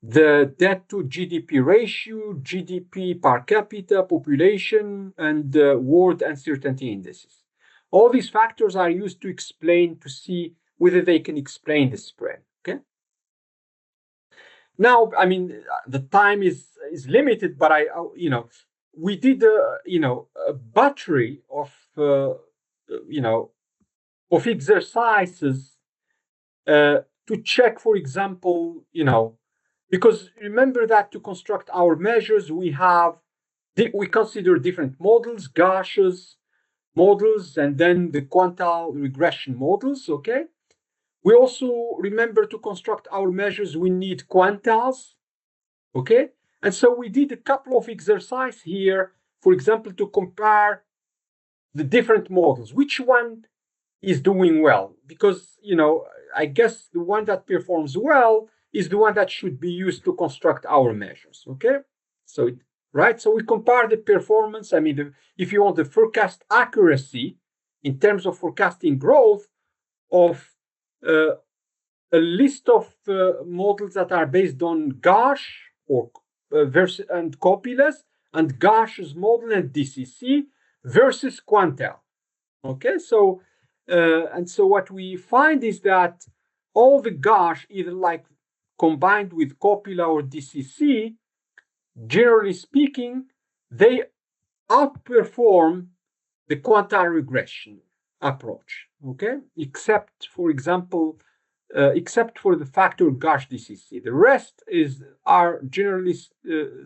the debt to GDP ratio, GDP per capita, population, and world uncertainty indices. All these factors are used to explain, to see whether they can explain the spread. Okay. Now, I mean, the time is limited, but we did a battery of of exercises to check, for example, because remember that to construct our measures, we consider different models, Gaussian models, and then the quantile regression models. Okay. We also remember to construct our measures, we need quantiles. Okay. And so we did a couple of exercises here, for example, to compare the different models. Which one is doing well? Because, I guess the one that performs well is the one that should be used to construct our measures. Okay. So, so we compare the performance. I mean, if you want the forecast accuracy in terms of forecasting growth of a list of models that are based on Gauss or and Copyless, and Gauss's model and DCC versus Quantel. Okay, so and so what we find is that all the Gauss, either like combined with Copila or DCC, generally speaking, they outperform the quantile regression approach. Okay, except, for example, except for the factor Gauss DCC. The rest are generally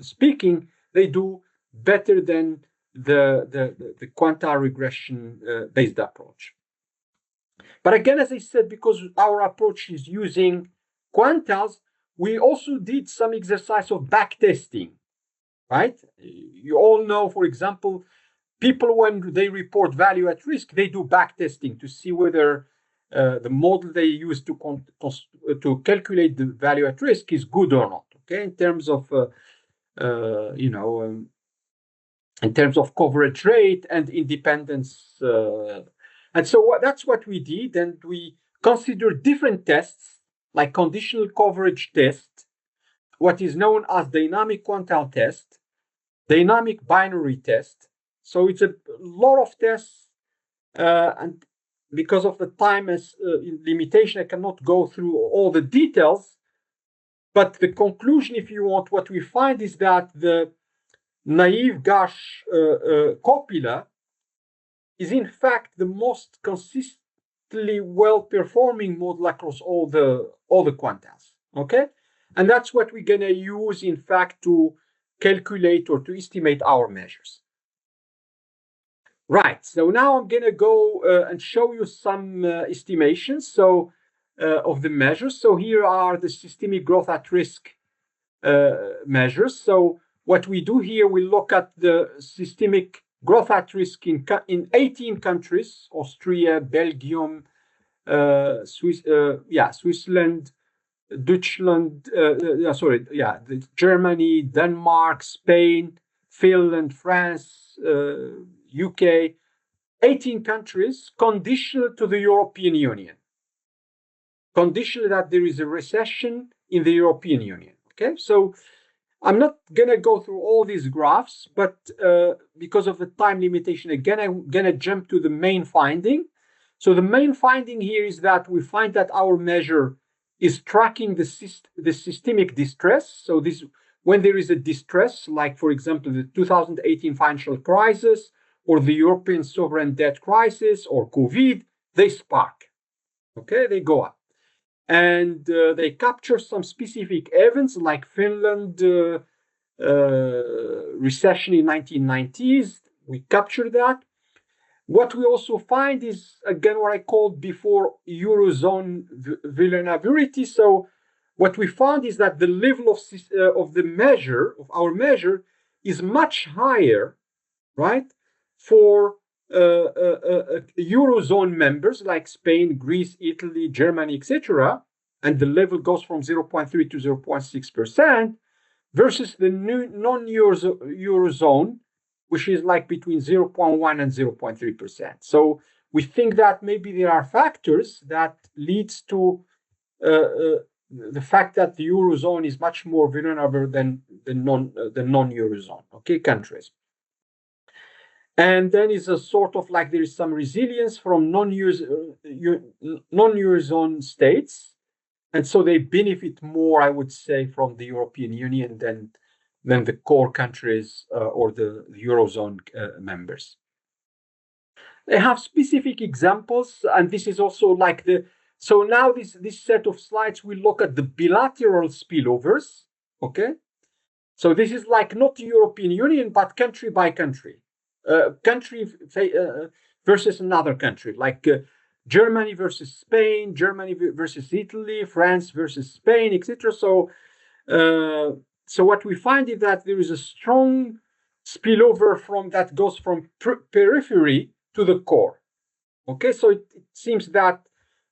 speaking, they do better than the quantile regression based approach. But again, as I said, because our approach is using quantiles, we also did some exercise of backtesting, right? You all know, for example, people, when they report value at risk, they do backtesting to see whether the model they use to calculate the value at risk is good or not. Okay, in terms of in terms of coverage rate and independence, and so that's what we did, and we considered different tests like conditional coverage test, what is known as dynamic quantile test, dynamic binary test. So it's a lot of tests, and because of the time limitation, I cannot go through all the details. But the conclusion, if you want, what we find is that the naive Gauss copula is in fact the most consistently well-performing model across all the quantiles. Okay, and that's what we're gonna use, in fact, to calculate or to estimate our measures. Right. So now I'm gonna go and show you some estimations. So of the measures. So here are the systemic growth at risk measures. So what we do here, we look at the systemic growth at risk in 18 countries: Austria, Belgium, Switzerland, Deutschland, Germany, Denmark, Spain, Finland, France, UK. 18 countries, conditional to the European Union. Conditional that there is a recession in the European Union. Okay, so I'm not gonna go through all these graphs, but because of the time limitation, again, I'm gonna jump to the main finding. So the main finding here is that we find that our measure is tracking the systemic distress. So this, when there is a distress, like for example, the 2018 financial crisis, or the European sovereign debt crisis, or COVID, they spark. Okay, they go up. And they capture some specific events like Finland recession in 1990s. We capture that. What we also find is, again, what I called before Eurozone vulnerability. So what we found is that the level of the measure, of our measure, is much higher, right, for Eurozone members like Spain, Greece, Italy, Germany, etc., and the level goes from 0.3 to 0.6%, versus the non-Eurozone, which is like between 0.1 and 0.3%. So we think that maybe there are factors that leads to the fact that the Eurozone is much more vulnerable than the non-Eurozone, okay, countries. And then it's a sort of like there is some resilience from non-Eurozone states. And so they benefit more, I would say, from the European Union than the core countries or the Eurozone members. They have specific examples, and this is also like so now this set of slides, we look at the bilateral spillovers, okay? So this is like not the European Union, but country by country. Country versus another country, like Germany versus Spain, Germany versus Italy, France versus Spain, etc. So what we find is that there is a strong spillover that goes from periphery to the core. Okay, so it seems that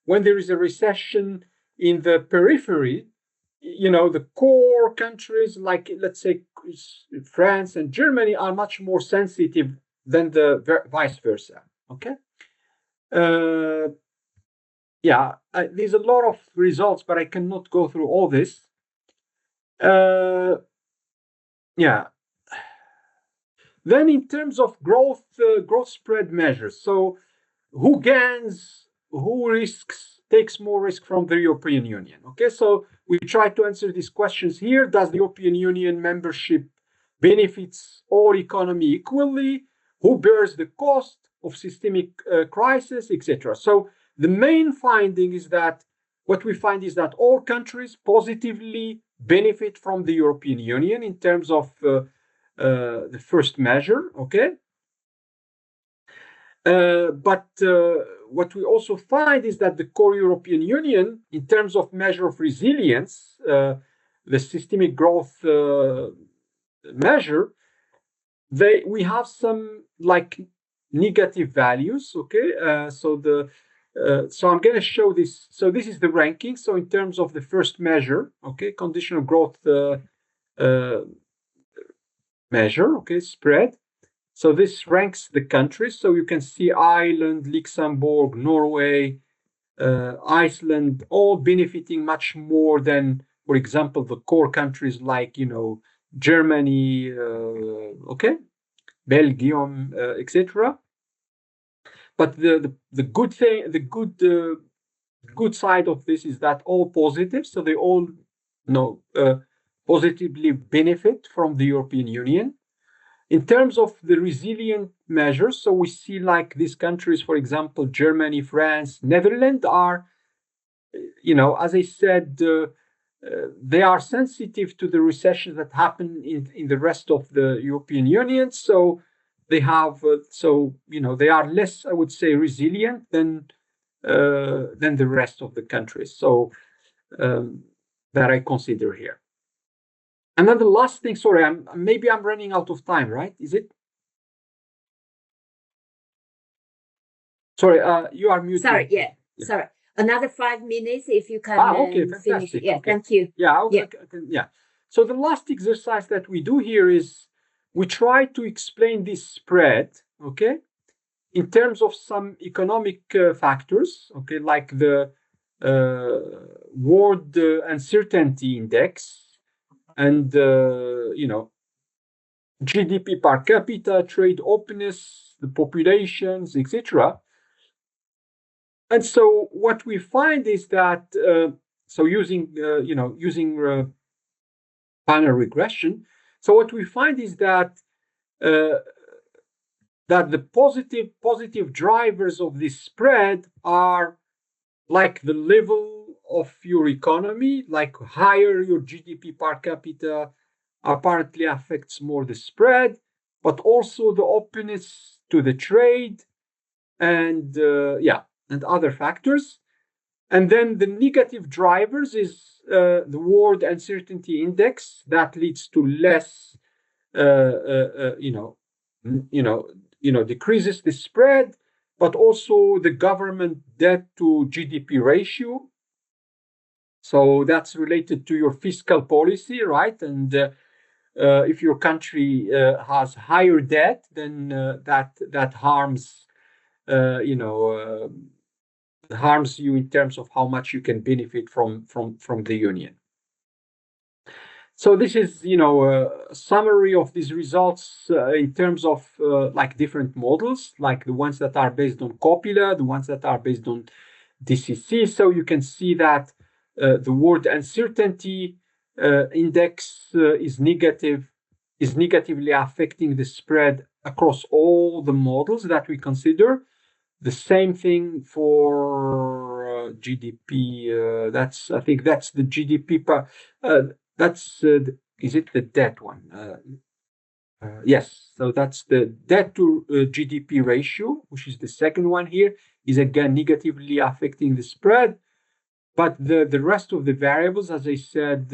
when there is a recession in the periphery, the core countries, like let's say France and Germany, are much more sensitive than the vice versa. Okay. There's a lot of results, but I cannot go through all this. Then in terms of growth spread measures, so who gains, who takes more risk from the European Union? Okay, so we try to answer these questions here. Does the European Union membership benefits all economy equally? Who bears the cost of systemic crisis, etc.? So the main finding is that what we find is that all countries positively benefit from the European Union in terms of the first measure, okay? But what we also find is that the core European Union, in terms of measure of resilience, the systemic growth measure, we have some like negative values, okay? So I'm going to show this. So this is the ranking. So in terms of the first measure, okay, conditional growth measure, okay, spread. So this ranks the countries. So you can see Ireland, Luxembourg, Norway, Iceland, all benefiting much more than, for example, the core countries like, Germany, okay, Belgium, etc. But the good thing, the good side of this is that all positive. So they all positively benefit from the European Union. In terms of the resilient measures, so we see like these countries, for example, Germany, France, Netherlands are, as I said, they are sensitive to the recession that happen in the rest of the European Union. So they have, they are less, I would say, resilient than the rest of the countries. So that I consider here. And then the last thing, sorry, maybe I'm running out of time, right? Is it? Sorry, you are muted. Sorry, sorry. Another 5 minutes if you can okay, finish. fantastic. Yeah, Okay. thank you. Yeah. So the last exercise that we do here is we try to explain this spread, okay, in terms of some economic factors, okay, like the world uncertainty index and GDP per capita, trade openness, the populations, etc. And so what we find is that using panel regression, so what we find is that that the positive drivers of this spread are like the level of your economy, like higher your GDP per capita apparently affects more the spread, but also the openness to the trade and and other factors. And then the negative drivers is the world uncertainty index that leads to less, decreases the spread, but also the government debt to GDP ratio. So that's related to your fiscal policy, right? And if your country has higher debt, then that harms, harms you in terms of how much you can benefit from the union. So this is, a summary of these results in terms of like different models, like the ones that are based on copula, the ones that are based on DCC. So you can see that the word uncertainty index is negatively affecting the spread across all the models that we consider. The same thing for GDP. I think that's the GDP per. That's is it the debt one? Yes. So that's the debt to GDP ratio, which is the second one here, is again negatively affecting the spread. But the rest of the variables, as I said,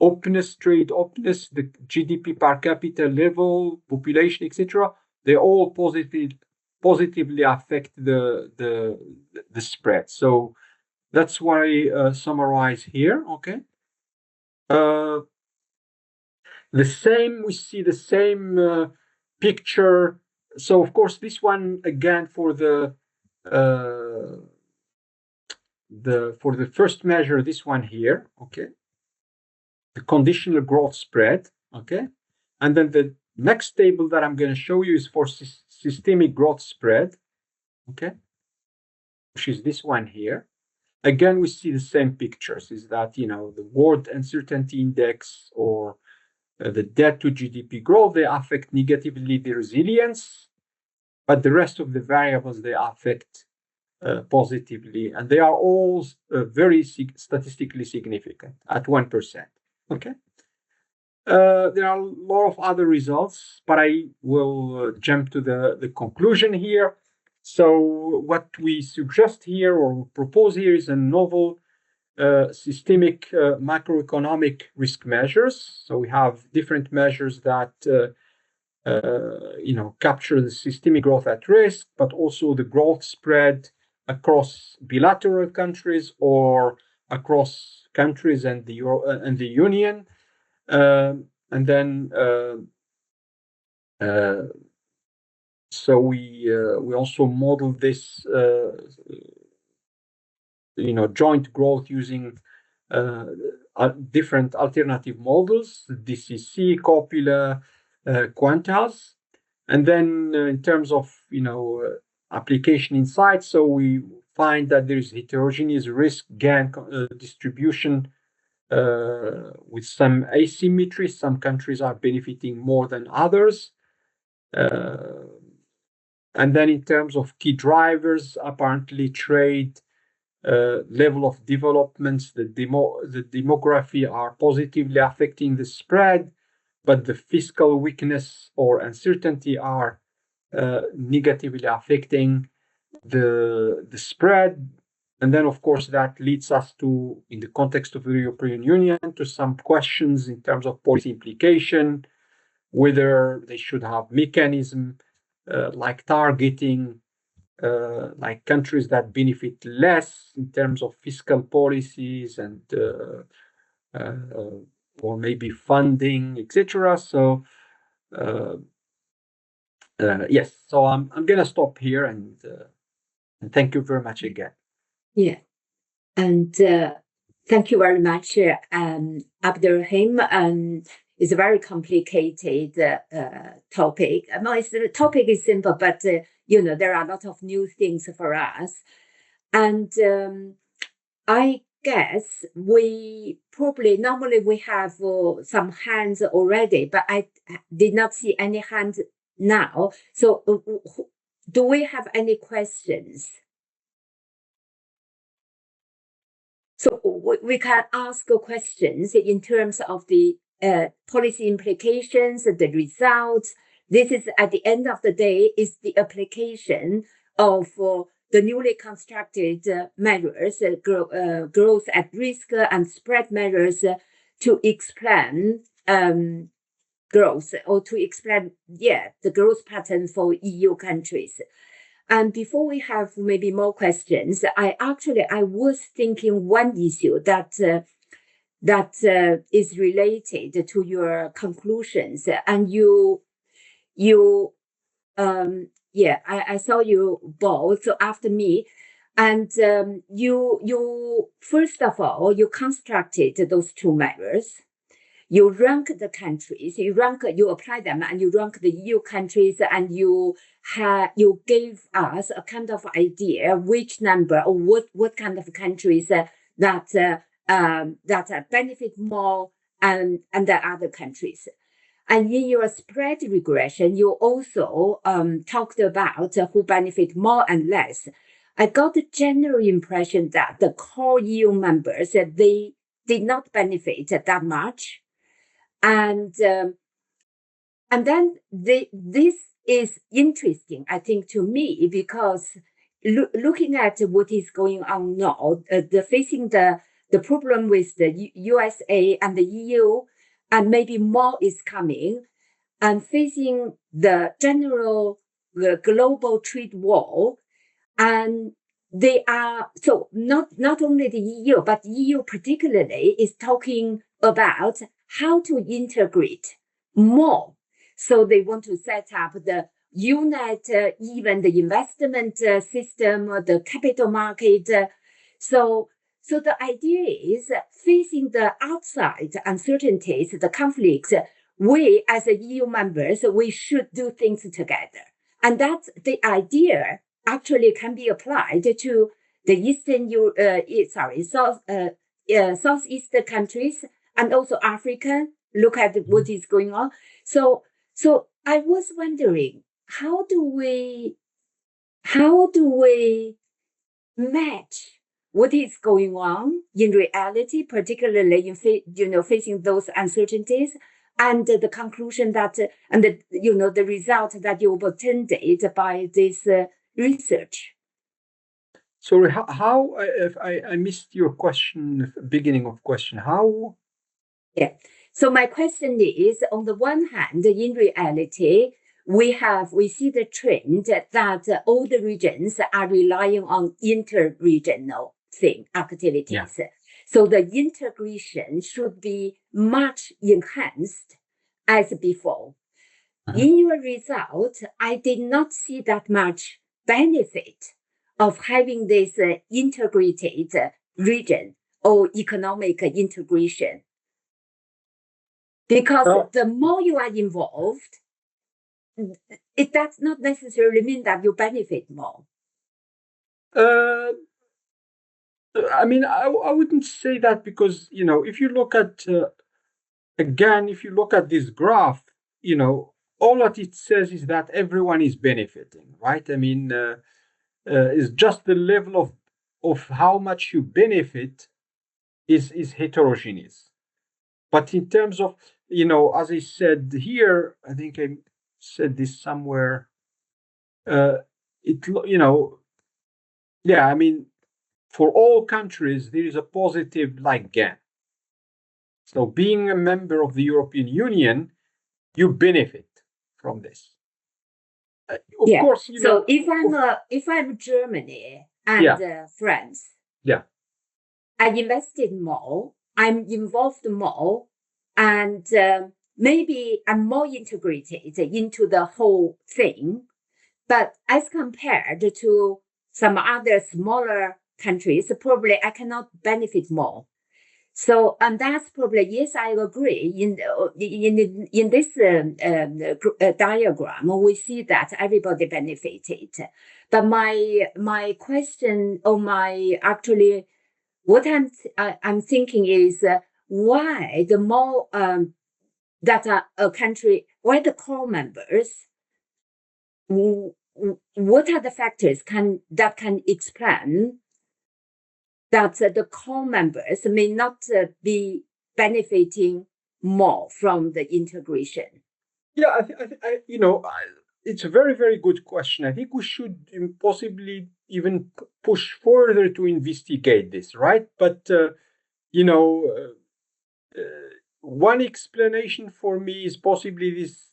openness, trade openness, the GDP per capita level, population, etc., they all positively affect the spread. So that's what I summarize here. Okay. We see the same picture. So of course, this one again for the first measure, this one here, okay, the conditional growth spread, okay, and then the next table that I'm going to show you is for systemic growth spread, okay, which is this one here. Again, we see the same pictures. Is that the world uncertainty index or the debt to GDP growth, they affect negatively the resilience, but the rest of the variables they affect positively, and they are all very statistically significant at 1%. Okay. There are a lot of other results, but I will jump to the conclusion here. So what we suggest here or propose here is a novel systemic macroeconomic risk measures. So we have different measures that capture the systemic growth at risk, but also the growth spread across bilateral countries or across countries and the union, and then so we also model this joint growth using different alternative models, DCC, copula, quantas, and then in terms of application insights, so we find that there is heterogeneous risk gain distribution with some asymmetry. Some countries are benefiting more than others, And then in terms of key drivers, apparently trade, level of developments, the demography are positively affecting the spread, but the fiscal weakness or uncertainty are negatively affecting the spread. And then, of course, that leads us to, in the context of the European Union, to some questions in terms of policy implication, whether they should have mechanism like targeting like countries that benefit less in terms of fiscal policies and or maybe funding, etc. So yes, so I'm gonna stop here and thank you very much again. Yeah, and thank you very much, Abderrahim. It's a very complicated topic. The topic is simple, but there are a lot of new things for us. And I guess we probably normally we have some hands already, but I did not see any hands now. So do we have any questions? So we can ask questions in terms of the policy implications, the results. This is at the end of the day is the application of the newly constructed measures, growth at risk and spread measures to explain growth or to explain the growth pattern for EU countries. And before we have maybe more questions, I was thinking one issue that is related to your conclusions. And I saw you both after me. And you first of all, you constructed those two measures. You rank the countries, you apply them, and you rank the EU countries, and you gave us a kind of idea which number or what kind of countries that benefit more and the other countries. And in your spread regression, you also talked about who benefit more and less. I got the general impression that the core EU members, they did not benefit that much. And then this is interesting, I think, to me, because looking at what is going on now, facing the problem with the USA and the EU, and maybe more is coming, and facing the general global trade war, and they are so not only the EU, but EU particularly is talking about how to integrate more. So they want to set up the unit, even the investment system, the capital market. So the idea is facing the outside uncertainties, the conflicts, we as a EU members, we should do things together. And that's the idea actually can be applied to the Southeast countries and also Africa. Look at what is going on. So I was wondering, how do we match what is going on in reality, particularly in facing those uncertainties, and the conclusion that and the result that you obtained by this research? Sorry, how if I missed your question, beginning of question, how? Yeah. So my question is, on the one hand, in reality, we see the trend that all the regions are relying on inter-regional activities. Yeah. So the integration should be much enhanced as before. Uh-huh. In your result, I did not see that much benefit of having this integrated region or economic integration. Because the more you are involved, it does not necessarily mean that you benefit more. I mean, I wouldn't say that, because, if you look at, again, if you look at this graph, all that it says is that everyone is benefiting, right? I mean, it's just the level of how much you benefit is heterogeneous. But in terms of, as I said here, I think I said this somewhere. Yeah, I mean, for all countries, there is a positive gain. So being a member of the European Union, you benefit from this. Of course, so if I'm Germany and France, I invested more, I'm involved more, and maybe I'm more integrated into the whole thing. But as compared to some other smaller countries, probably I cannot benefit more. So, and that's probably, yes, I agree. In this diagram, we see that everybody benefited. But my question, or what I'm thinking is why the more that a country, why the core members, what are the factors that can explain that the core members may not be benefiting more from the integration? Yeah, it's a very, very good question. I think we should possibly even push further to investigate this, right? But one explanation for me is possibly this.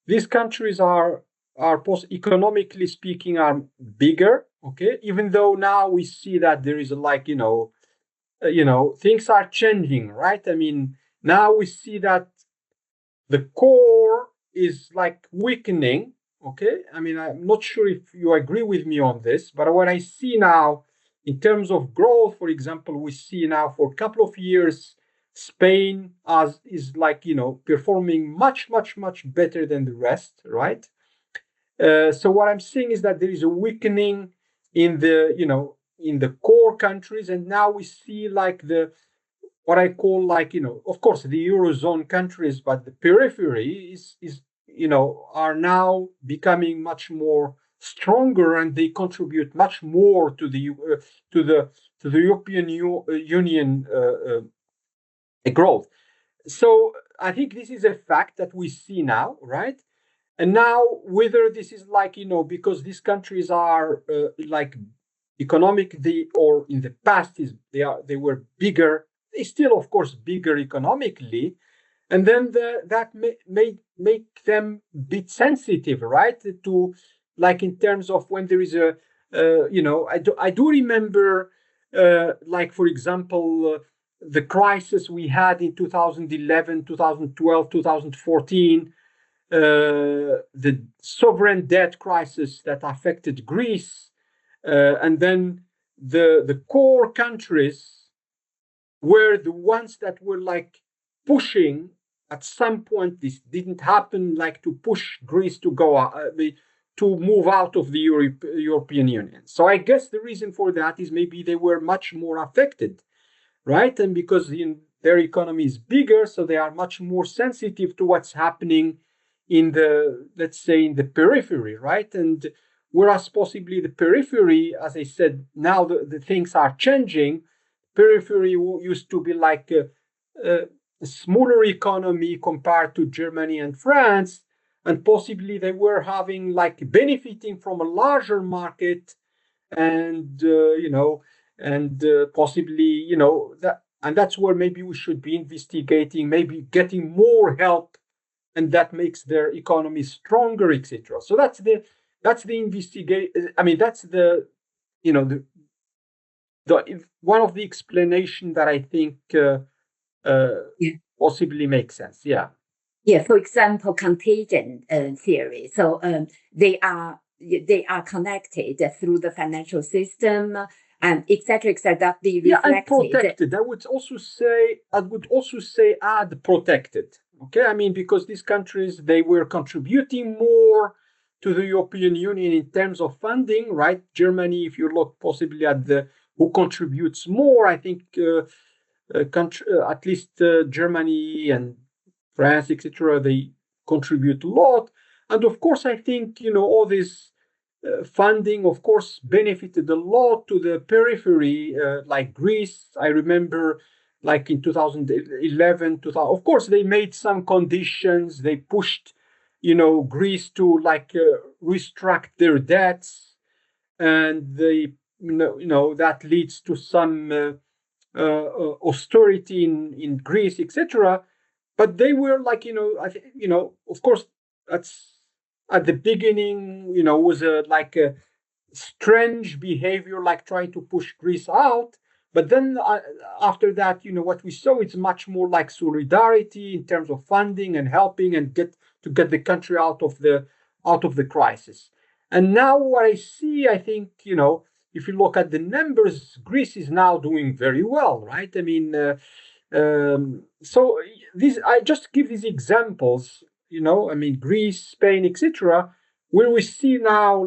These countries are economically speaking are bigger, okay, even though now we see that there is things are changing, right? I mean, now we see that the core is weakening, okay. I mean, I'm not sure if you agree with me on this, but what I see now in terms of growth, for example, we see now for a couple of years Spain is performing much better than the rest, right? So what I'm seeing is that there is a weakening in the core countries, and now we see what I call of course the Eurozone countries, but the periphery is are now becoming much more stronger, and they contribute much more to the European Union growth. So I think this is a fact that we see now, right? And now, whether this is because these countries are economically, or in the past they were bigger, they still, of course, bigger economically, and then that may make them a bit sensitive, right? To in terms of when there is I do remember, for example, the crisis we had in 2011, 2012, 2014. The sovereign debt crisis that affected Greece, and then the core countries were the ones that were pushing. At some point, this didn't happen, to push Greece to go to move out of the European Union. So I guess the reason for that is maybe they were much more affected, right? And because their economy is bigger, so they are much more sensitive to what's happening in let's say, in the periphery, right? And whereas possibly the periphery, as I said, now the things are changing. Periphery used to be a smaller economy compared to Germany and France, and possibly they were having benefiting from a larger market, and possibly that, and that's where maybe we should be investigating, maybe getting more help, and that makes their economy stronger, etc. So that's the investigate. I mean, that's the one of the explanation that I think possibly makes sense. Yeah. Yeah. For example, contagion theory. So they are connected through the financial system, and etc. That be reflected. And protected. I would also say add protected. Okay, I mean, because these countries, they were contributing more to the European Union in terms of funding, right? Germany, if you look possibly at who contributes more, I think at least Germany and France, etc., they contribute a lot. And of course, I think, all this funding, of course, benefited a lot to the periphery, like Greece. I remember, like in 2011, 2000, of course, they made some conditions. They pushed, Greece to restruct their debts, and they, that leads to some austerity in Greece, etc. But they were like, of course, that's at the beginning, was a strange behavior, like trying to push Greece out. But then after that, what we saw is much more like solidarity in terms of funding and helping and get the country out of the crisis. And now what I see, I think, if you look at the numbers, Greece is now doing very well, right? I mean, so I just give these examples, I mean, Greece, Spain, etc., where we see now,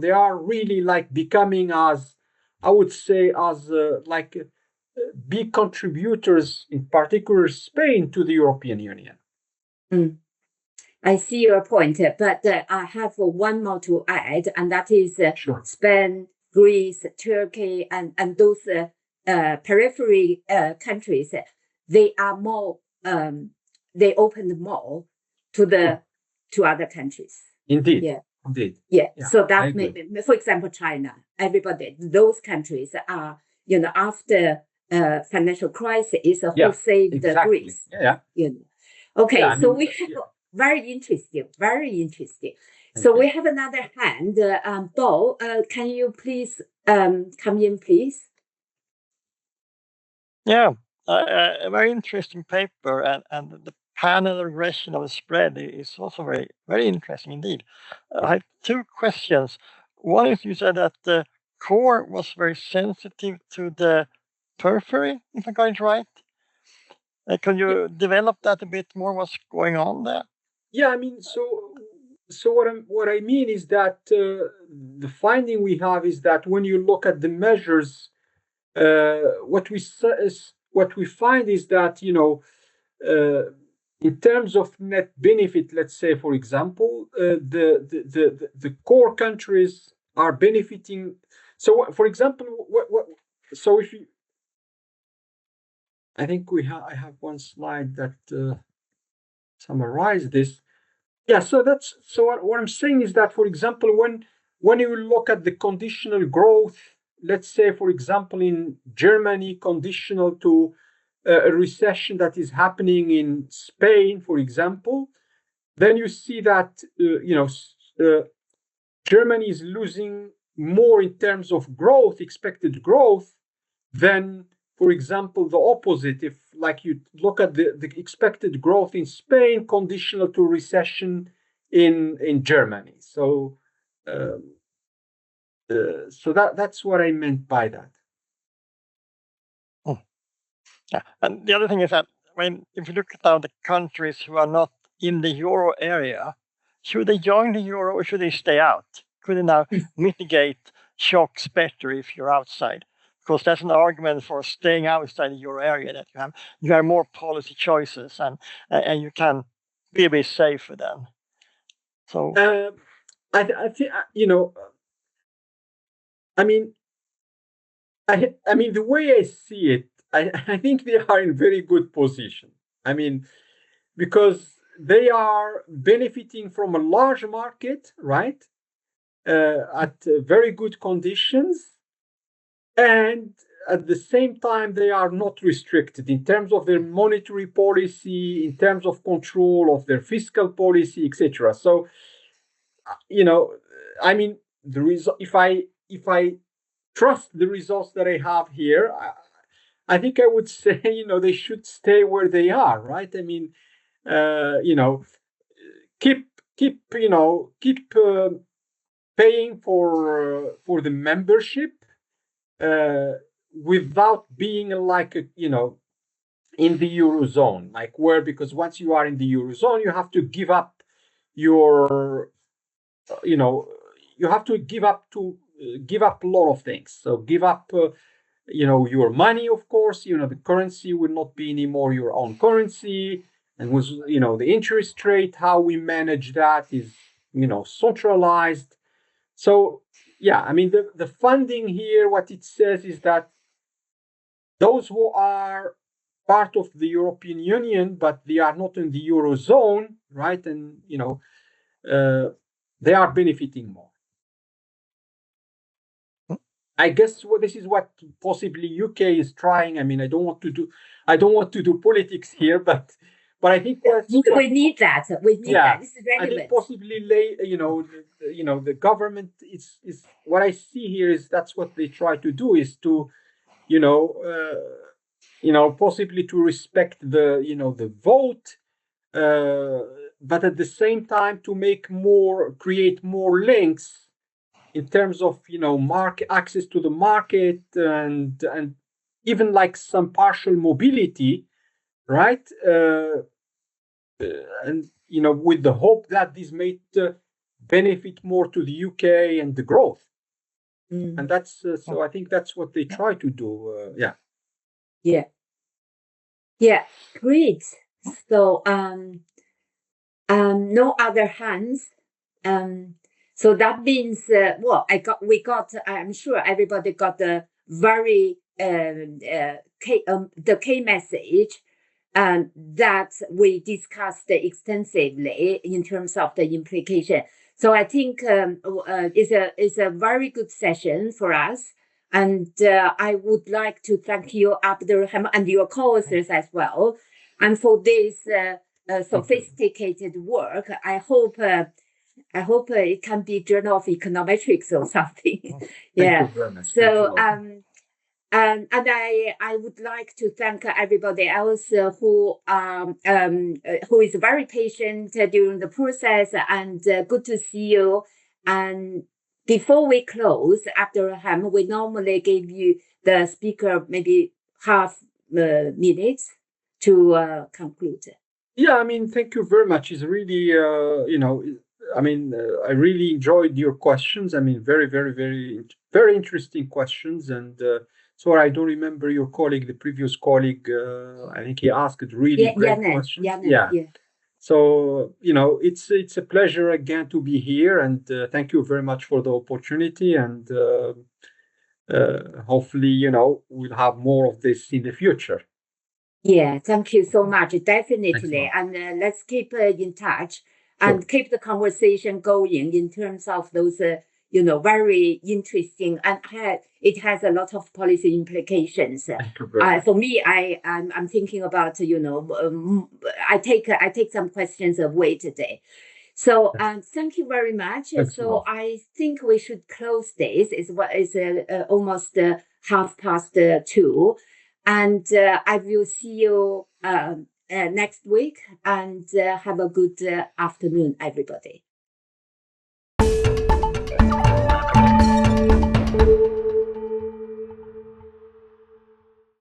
they are really becoming, as I would say, as big contributors, in particular Spain, to the European Union. Mm. I see your point, but I have one more to add, and that is Sure. Spain, Greece, Turkey, and those periphery countries. They are more. They opened more to other countries. Indeed. Yeah. Indeed. Yeah. Yeah, So that for example, China. Everybody, those countries are, after financial crisis, who saved exactly. Greece. Yeah. Okay. Yeah, so we have. Very interesting, very interesting. So we have another hand. Bo, can you please come in, please? Yeah, a very interesting paper, and the panel regression of the spread is also very, very interesting indeed. I have two questions. One is, you said that the core was very sensitive to the periphery, if I got it right. Can you develop that a bit more? What's going on there? Yeah, I mean, so what I mean is that the finding we have is that when you look at the measures, what we find is that, in terms of net benefit, let's say, for example, the core countries are benefiting. So, for example, so if you, I think I have one slide that summarize this. Yeah, so what I'm saying is that, for example, when you look at the conditional growth, let's say, for example, in Germany, conditional to a recession that is happening in Spain, for example, then you see that Germany is losing more in terms of growth, expected growth, than, for example, the opposite. If you look at the expected growth in Spain, conditional to recession in Germany. So that's what I meant by that. Oh. Yeah, and the other thing is that if you look at now the countries who are not in the euro area, should they join the euro or should they stay out? Could they now mitigate shocks better if you're outside? Because that's an argument for staying outside the euro area, that you have more policy choices and you can be a bit safer then. So I think I mean the way I see it, I think they are in very good position. I mean, because they are benefiting from a large market, right? At very good conditions, and at the same time they are not restricted in terms of their monetary policy, in terms of control of their fiscal policy, etc. So I mean, if I trust the results that I have here, I think I would say they should stay where they are, right? I mean, keep paying for the membership without being in the eurozone, because once you are in the eurozone, you have to give up your you have to give up a lot of things. So give up your money, of course. The currency will not be anymore your own currency, and was, the interest rate, how we manage that is, centralized. So, yeah, I mean, the funding here, what it says is that those who are part of the European Union, but they are not in the Eurozone, right? And, they are benefiting more. I guess this is what possibly UK is trying. I mean, I don't want to do politics here, but I think we need that. We need that. This is relevant. I think possibly the government is what I see here is that's what they try to do is to, possibly to respect the vote, but at the same time to create more links in terms of market access to the market and even like some partial mobility, right? And with the hope that this may benefit more to the UK and the growth. And that's so I think that's what they try to do. Yeah, great. So no other hands. So that means, I'm sure everybody got the very the key message that we discussed extensively in terms of the implication. So I think it's a very good session for us. And I would like to thank you, Abderrahim, and your co-authors as well. And for this sophisticated work, I hope it can be Journal of Econometrics or something. Yeah. So and I would like to thank everybody else who is very patient during the process, and good to see you. And before we close, Abderrahim, we normally give you the speaker maybe half minutes to conclude. Yeah, I mean, thank you very much. It's really, I really enjoyed your questions. I mean, very, very, very, very interesting questions. And sorry, I don't remember your colleague, the previous colleague. I think he asked really great questions. Yeah. So, it's a pleasure again to be here. And thank you very much for the opportunity. And hopefully, we'll have more of this in the future. Yeah, thank you so much. Definitely. And let's keep in touch and keep the conversation going in terms of those, very interesting, and it has a lot of policy implications. For me, I'm thinking about, I take some questions away today. So thank you very much. So I think we should close this. It's almost 2:30. And I will see you next week, and have a good afternoon, everybody.